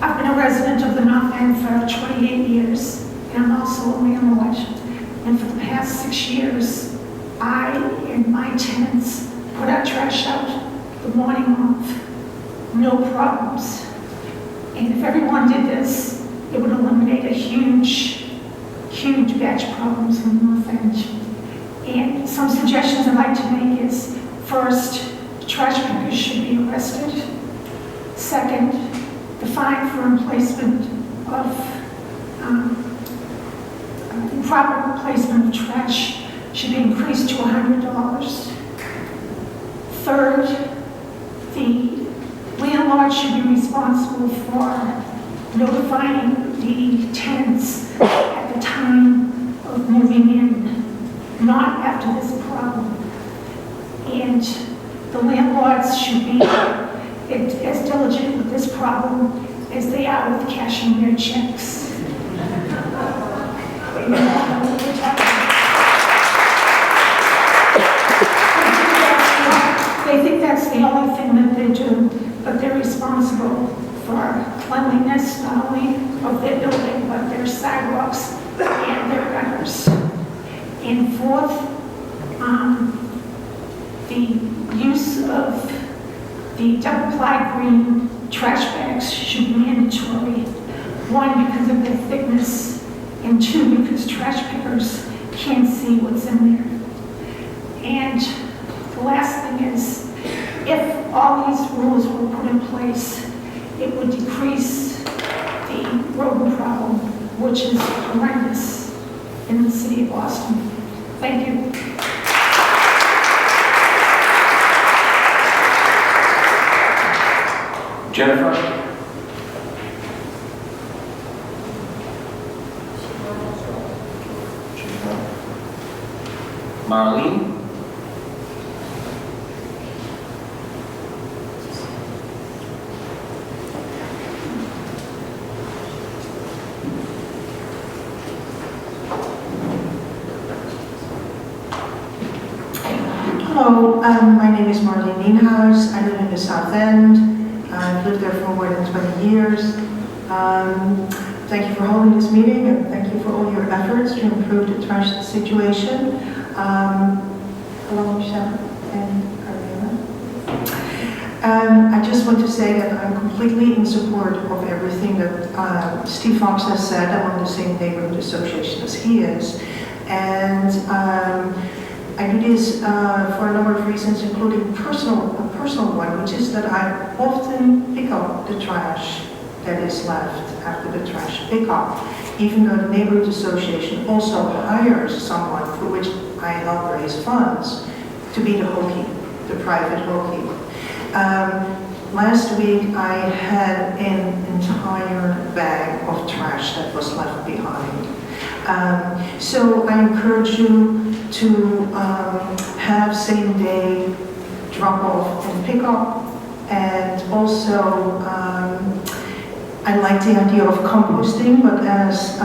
I've been a resident of the North End for 28 years, and I'm also a landlord. And for the past 6 years, I and my tenants put our trash out the morning of, no problems. And if everyone did this, it would eliminate a huge batch of problems in the North End. And some suggestions I'd like to make is, first, trash pickers should be arrested. Second, the fine for emplacement of The proper placement of trash should be increased to $100. Third, the landlord should be responsible for notifying the tenants at the time of moving in, not after there's a problem. And the landlords should be as diligent with this problem as they are with cashing their checks. They think that's the only thing that they do, but they're responsible for cleanliness, not only of their building, but their sidewalks and their gutters. And fourth, the use of the double-ply green trash bags should be mandatory. One, because of their thickness, and two, because trash pickers can't see what's in there. And the last thing is, if all these rules were put in place, it would decrease the rodent problem, which is horrendous in the city of Boston. Thank you. Jennifer? Marlene? Hello, my name is Marlene Nienhuis. I live in the South End. I've lived there for more than 20 years. Thank you for holding this meeting and thank you for all your efforts to improve the trash situation. Hello, Michelle and Ariana. I just want to say that I'm completely in support of everything that Steve Fox has said. I'm on the same neighborhood association as he is. And I do this for a number of reasons, including a personal one, which is that I often pick up the trash that is left after the trash pickup, even though the neighborhood association also hires someone for which I help raise funds to be the hokey, the private hokey. Last week I had an entire bag of trash that was left behind. So I encourage you to have same day drop off and pick up, and also I like the idea of composting, but as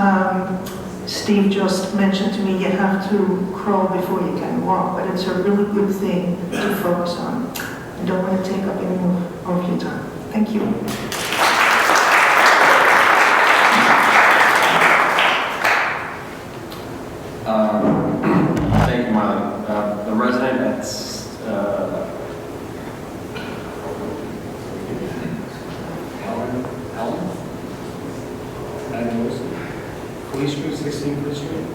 Steve just mentioned to me, you have to crawl before you can walk, but it's a really good thing to focus on. I don't want to take up any more of your time. Thank you. Thank you, Marlene. The resident that's Helen? Police Street, 16th Police Street.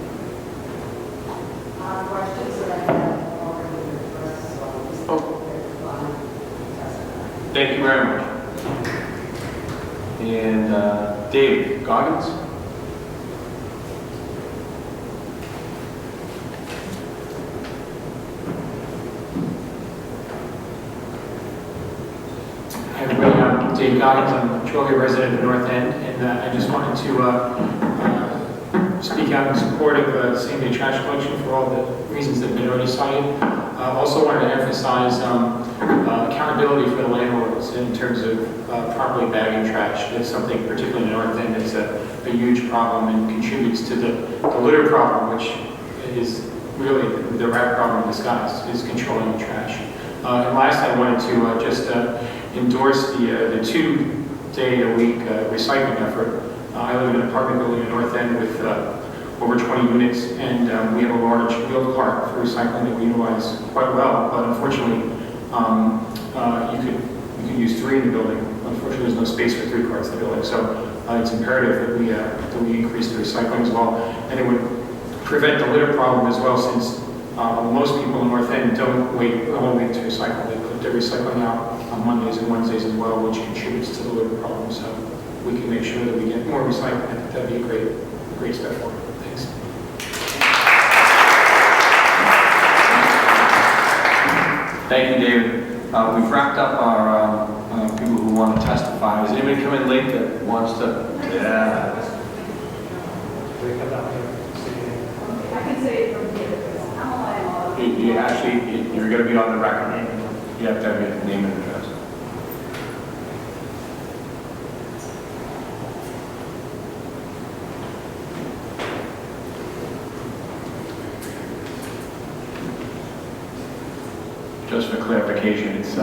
Thank you very much. And Dave Goggins? Hi everybody, I'm Dave Goggins. I'm a Trolley resident of the North End, and I just wanted to speak out in support of same-day trash collection for all the reasons that have been already cited. Also wanted to emphasize accountability for the landlords in terms of properly bagging trash. It's something, particularly in the North End, that's a huge problem and contributes to the litter problem, which is really the rat problem in disguise, is controlling the trash. And last, I wanted to just endorse the 2-day-a-week recycling effort. I live in an apartment building in the North End with over 20 units, and we have a large wheeled cart for recycling that we utilize quite well, but unfortunately, you could use 3 in the building. Unfortunately, there's no space for 3 carts in the building, so it's imperative that we increase the recycling as well, and it would prevent the litter problem as well, since most people in North End don't wait all week to recycle. They put their recycling out on Mondays and Wednesdays as well, which contributes to the litter problem. So we can make sure that we get more recycling. I think that'd be a great great step forward. Thanks. Thank you, David. We've wrapped up our people who want to testify. Is anybody coming late that wants to? Yeah. I can say it from here, because I'm a landlord. You actually, you're going to be on the record. You have to have your name and address. Just for clarification, it's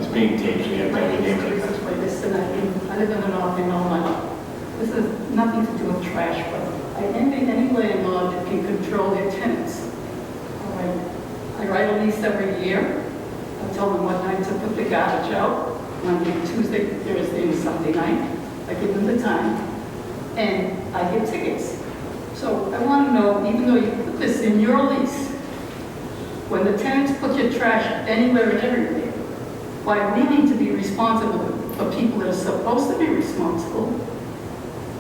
being taped, so you have to have your name and address. I live in the North End, Illinois. This has nothing to do with trash, but I envy any landlord that can control their tenants. All right. I write a lease every year. I tell them what night to put the garbage out, Monday, Tuesday, Thursday, and Sunday night. I give them the time, and I get tickets. So I want to know, even though you put this in your lease, when the tenants put your trash anywhere and everywhere, why we need to be responsible for people that are supposed to be responsible,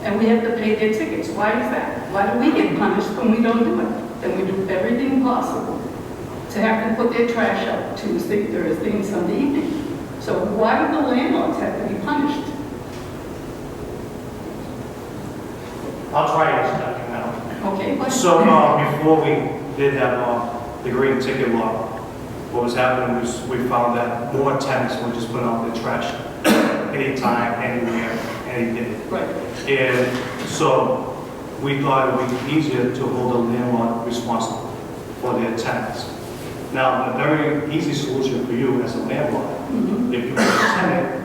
and we have to pay their tickets. Why is that? Why do we get punished when we don't do it? Then we do everything possible to have them put their trash out Tuesday, Thursday, and Sunday evening. So why do the landlords have to be punished? I'll try to answer that now. Okay, but So before we did have the green ticket law, what was happening was we found that more tenants were just putting out their trash anytime, anywhere, any day. Right. And so we thought it would be easier to hold the landlord responsible for their tenants. Now, a very easy solution for you as a landlord, if you're a tenant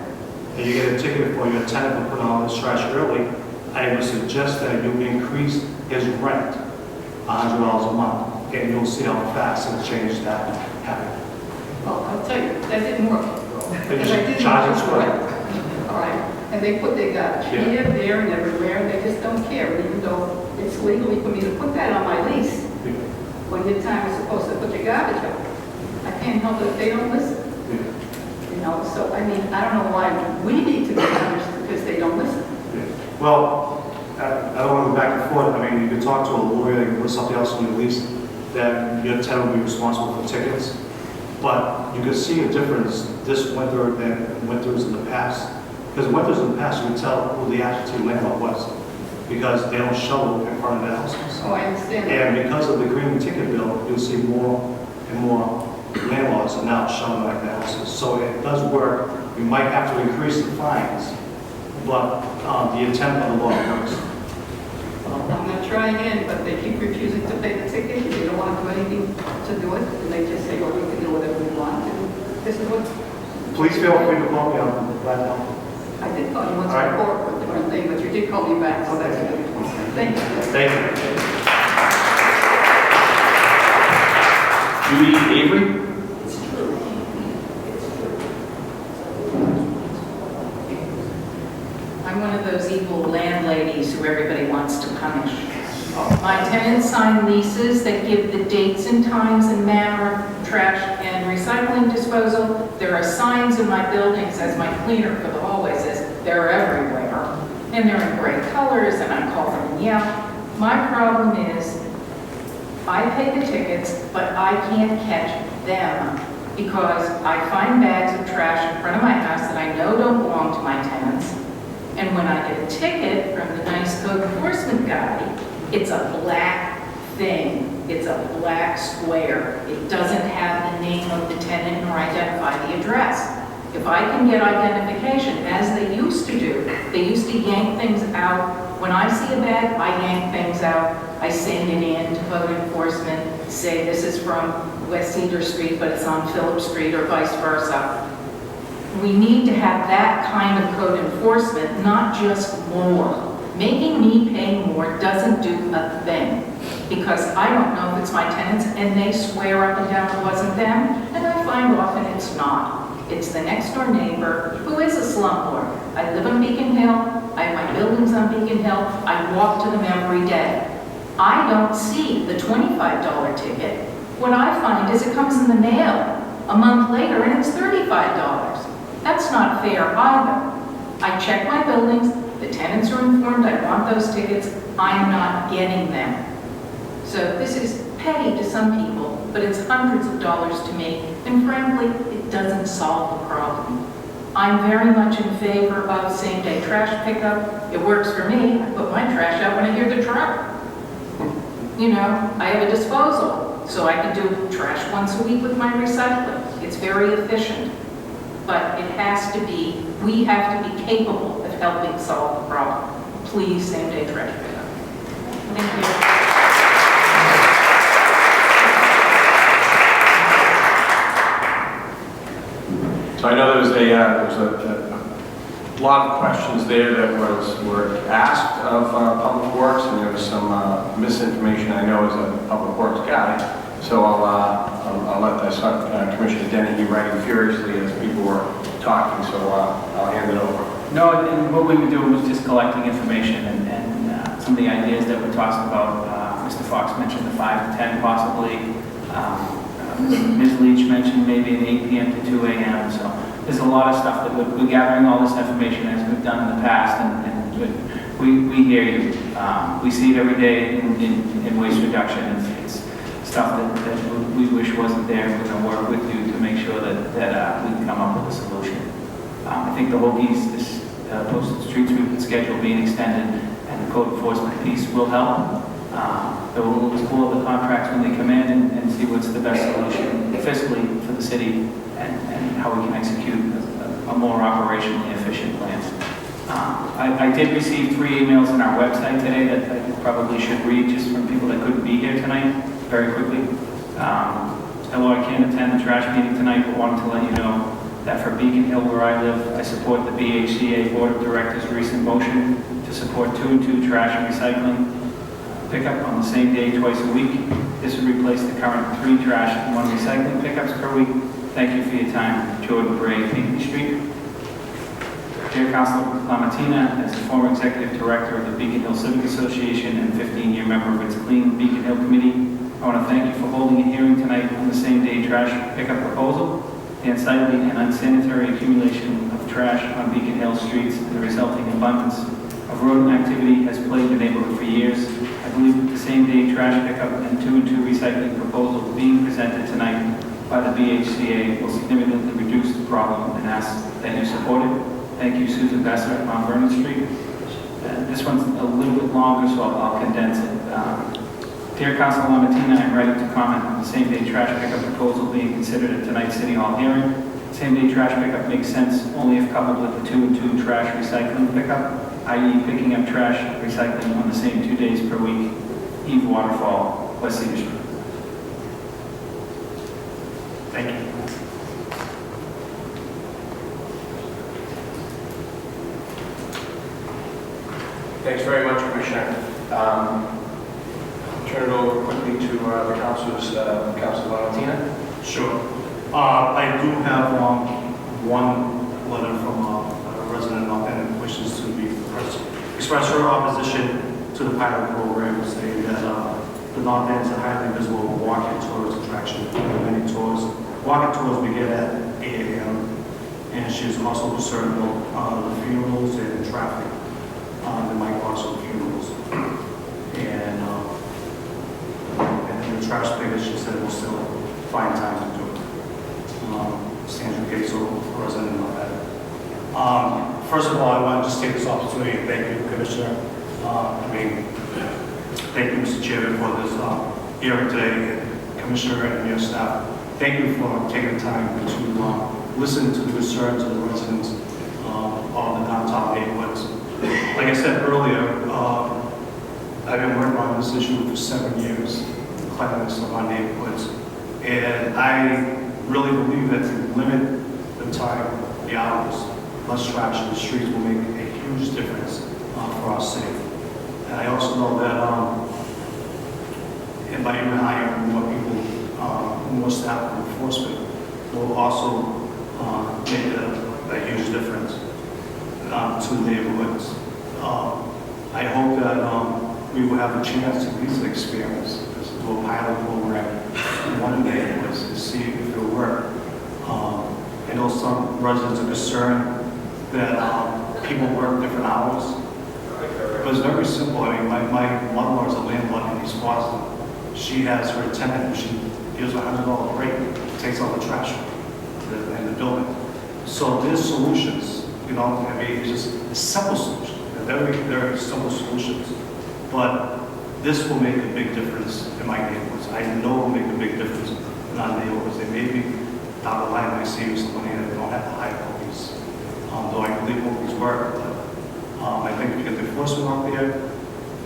and you get a ticket for your tenant for putting out his trash early, I would suggest that you increase his rent $100 a month, and you'll see how fast it'll change that habit. well, I'll tell you, that didn't work. They Because I just didn't charge us do for it. it. All right, and they put their garbage Yeah. here, there, and everywhere, and they just don't care, even though it's legally for me to put that on my lease. When your time is supposed to put your garbage out. I can't help it if they don't listen. You know, so, I mean, I don't know why we need to be punished because they don't listen. Well, I don't want to go back and forth. I mean, you could talk to a lawyer, you can put something else on your lease, that your tenant will be responsible for tickets. But you could see a difference this winter than winters in the past. Because winters in the past, you can tell who the absentee landlord was. Because they don't shovel in front of the houses. Oh, I understand that. And because of the green ticket bill, you'll see more and more landlords are now shoveling like the houses. So it does work. We might have to increase the fines, but the intent of the law works. Well, I'm going to try again, but they keep refusing to pay the ticket. They don't want to do anything to do it. And they just say, well, we can do whatever we want. And this is what Please feel free to call me. I'm glad to help. I did call you once All right. before for a different thing, but you did call me back, so that's a good point. Thank you. Thank you. Judy Avery? I'm one of those evil landladies who everybody wants to punish. My tenants sign leases that give the dates and times and manner of trash and recycling disposal. There are signs in my buildings, as my cleaner for the hallways says, they're everywhere. And they're in bright colors, and I call them and yell. My problem is, I pay the tickets, but I can't catch them because I find bags of trash in front of my house that I know don't belong to my tenants. And when I get a ticket from the nice code enforcement guy, it's a black thing. It's a black square. It doesn't have the name of the tenant nor identify the address. If I can get identification, as they used to do, they used to yank things out. When I see a bag, I yank things out. I send it in to code enforcement, say this is from West Cedar Street, but it's on Phillip Street, or vice versa. We need to have that kind of code enforcement, not just more. Making me pay more doesn't do a thing, because I don't know if it's my tenants, and they swear up and down it wasn't them, and I find often it's not. It's the next door neighbor who is a slumlord. I live on Beacon Hill, I have my buildings on Beacon Hill, I walk to them every day. I don't see the $25 ticket. What I find is it comes in the mail a month later and it's $35. That's not fair either. I check my buildings, the the tenants are informed, I want those tickets, I'm not getting them. So this is petty to some people, but it's hundreds of dollars to me, and frankly, it doesn't solve the problem. I'm very much in favor of same-day trash pickup. It works for me. I put my trash out when I hear the truck. You know, I have a disposal, so I can do trash once a week with my recycling. It's very efficient. But it has to be, we have to be capable of helping solve the problem. Please, same-day trash pickup. Thank you. So I know there was a lot of questions there that were asked of Public Works, and there was some misinformation, I know, as a Public Works guy. So I'll let the Commissioner Denny be writing furiously as people were talking, so I'll hand it over. No, and what we were doing was just collecting information and some of the ideas that were tossed about. Mr. Fox mentioned the 5 to 10 possibly. Ms. Leach mentioned maybe an 8 p.m. to 2 a.m. So there's a lot of stuff that we're gathering all this information as we've done in the past, and we hear you. We see it every day in waste reduction. It's stuff that we wish wasn't there. We're going to work with you to make sure that we can come up with a solution. I think the Hoagies, this posted street sweeping schedule being extended, and the code enforcement piece will help. We'll explore the contracts when they come in and see what's the best solution fiscally for the city and how we can execute a more operationally efficient plan. I did receive 3 emails on our website today that I probably should read just from people that couldn't be here tonight very quickly. Hello, I can't attend the trash meeting tonight, but wanted to let you know that for Beacon Hill, where I live, I support the BHCA Board of Directors' recent motion to support 2 and 2 trash and recycling pickup on the same day twice a week. This would replace the current 3 trash and 1 recycling pickups per week. Thank you for your time. Jordan Bray, Pinckney Street. Dear Councilor Lamatina, as the former Executive Director of the Beacon Hill Civic Association and 15-year member of its Clean Beacon Hill Committee, I want to thank you for holding a hearing tonight on the same day trash pickup proposal. The unsightly and unsanitary accumulation of trash on Beacon Hill streets and the resulting abundance of rodent activity has plagued the neighborhood for years. I believe that the same-day trash pickup and 2 and 2 recycling proposal being presented tonight by the BHCA will significantly reduce the problem, and ask that you support it. Thank you, Susan Besser at Mount Vernon Street. This one's a little bit longer, so I'll condense it. Dear Councilor Lamatina, I'm writing to comment on the same-day trash pickup proposal being considered at tonight's City Hall hearing. Same-day trash pickup makes sense only if coupled with the 2 and 2 trash recycling pickup, i.e. picking up trash and recycling on the same 2 days per week. Eve Waterfall, West Cedar Street. Thank you. Thanks very much, Commissioner. Turn it over quickly to the councilors, Councilor Valentina. Sure. I do have one letter from a resident of North End who wishes to express her opposition to the pilot program, saying that the North End is a highly visible walking tourist attraction. Many tours. Walking tours begin at 8 a.m. and she is also concerned about the funerals and the traffic that might cause some funerals. And the trash pickup, she said, will still find time to do it. Sandra Gaso, resident of that. First of all, I want to just take this opportunity to thank you, Commissioner. Thank you, Mr. Chairman, for this hearing today, and Commissioner and your staff. Thank you for taking the time to listen to the concerns of the residents of the downtown neighborhoods. Like I said earlier, I've been working on this issue for 7 years, the cleanliness of our neighborhoods, and I really believe that to limit the time, the hours, less trash in the streets will make a huge difference for our city. And I also know that if I even hire more people, more staff for enforcement, will also make a huge difference to the neighborhoods. I hope that we will have a chance to at least experience this little pilot program in one of the neighborhoods to see if it will work. I know some residents are concerned that people work different hours was very simple. I mean, my mother-in-law is a landlord in East Boston. She has her tenant, and she gives a $100 break, takes all the trash in the building. So there's solutions, you know, I mean, it's just a simple solution. They're very simple solutions. But this will make a big difference in my neighborhoods. I know it will make a big difference in our neighborhoods. And maybe down the line, I see somebody that don't have to hire police. Though I believe police work, but I think if you get the enforcement out there,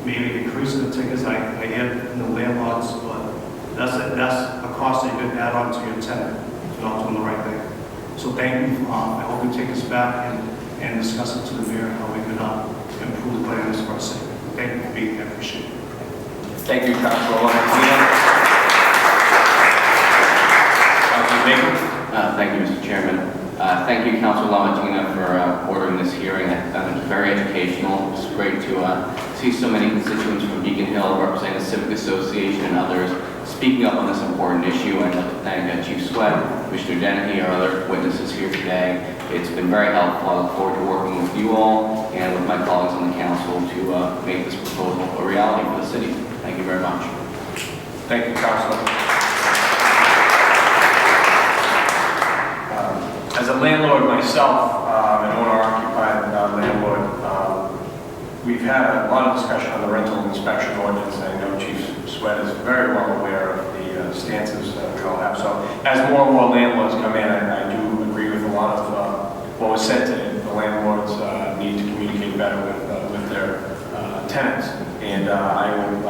maybe increasing the tickets. I hear from the landlords, but that's a cost that you can add on to your tenant if you're not doing the right thing. So thank you. I hope you take us back and discuss it to the mayor how we can improve the plans for our city. Thank you for being here. I appreciate it. Thank you, Councilor Lamartina. Councilor Baker. Thank you, Mr. Chairman. Thank you, Councilor Lamartina, for ordering this hearing. I thought it was very educational. It's great to see so many constituents from Beacon Hill representing the Civic Association and others speaking up on this important issue. I'd like to thank Chief Sweat, Commissioner Dennehy, our other witnesses here today. It's been very helpful. I look forward to working with you all and with my colleagues on the council to make this proposal a reality for the city. Thank you very much. Thank you, Councilor. As a landlord myself, an owner-occupied landlord, we've had a lot of discussion on the rental inspection ordinance. I know Chief Sweat is very well aware of the stances that we all have. So as more and more landlords come in, I do agree with a lot of what was said today. The landlords need to communicate better with their tenants. And I will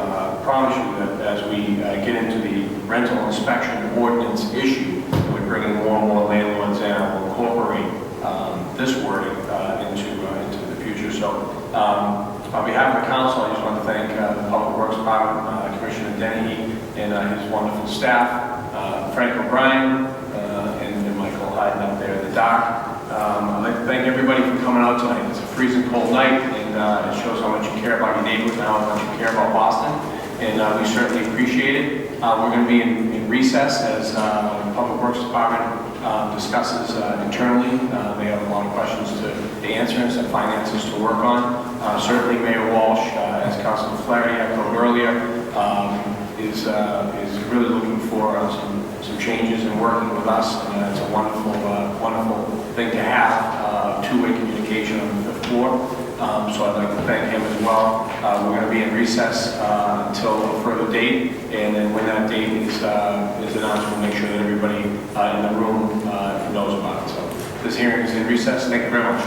promise you that as we get into the rental inspection ordinance issue, we're bringing more and more landlords in. I will incorporate this wording into the future. So on behalf of the council, I just want to thank the Public Works Department, Commissioner Dennehy, and his wonderful staff, Frank O'Brien, and Michael Hyden up there in the dock. I'd like to thank everybody for coming out tonight. It's a freezing cold night, and it shows how much you care about your neighbors and how much you care about Boston, and we certainly appreciate it. We're going to be in recess as the Public Works Department discusses internally. They have a lot of questions to answer and some finances to work on. Certainly Mayor Walsh, as Councilor Flaherty echoed earlier, is really looking for some changes and working with us, and it's a wonderful thing to have, two-way communication on the fifth floor. So I'd like to thank him as well. We're going to be in recess until a further date, and then when that date is announced, we'll make sure that everybody in the room knows about it. So this hearing is in recess. Thank you very much.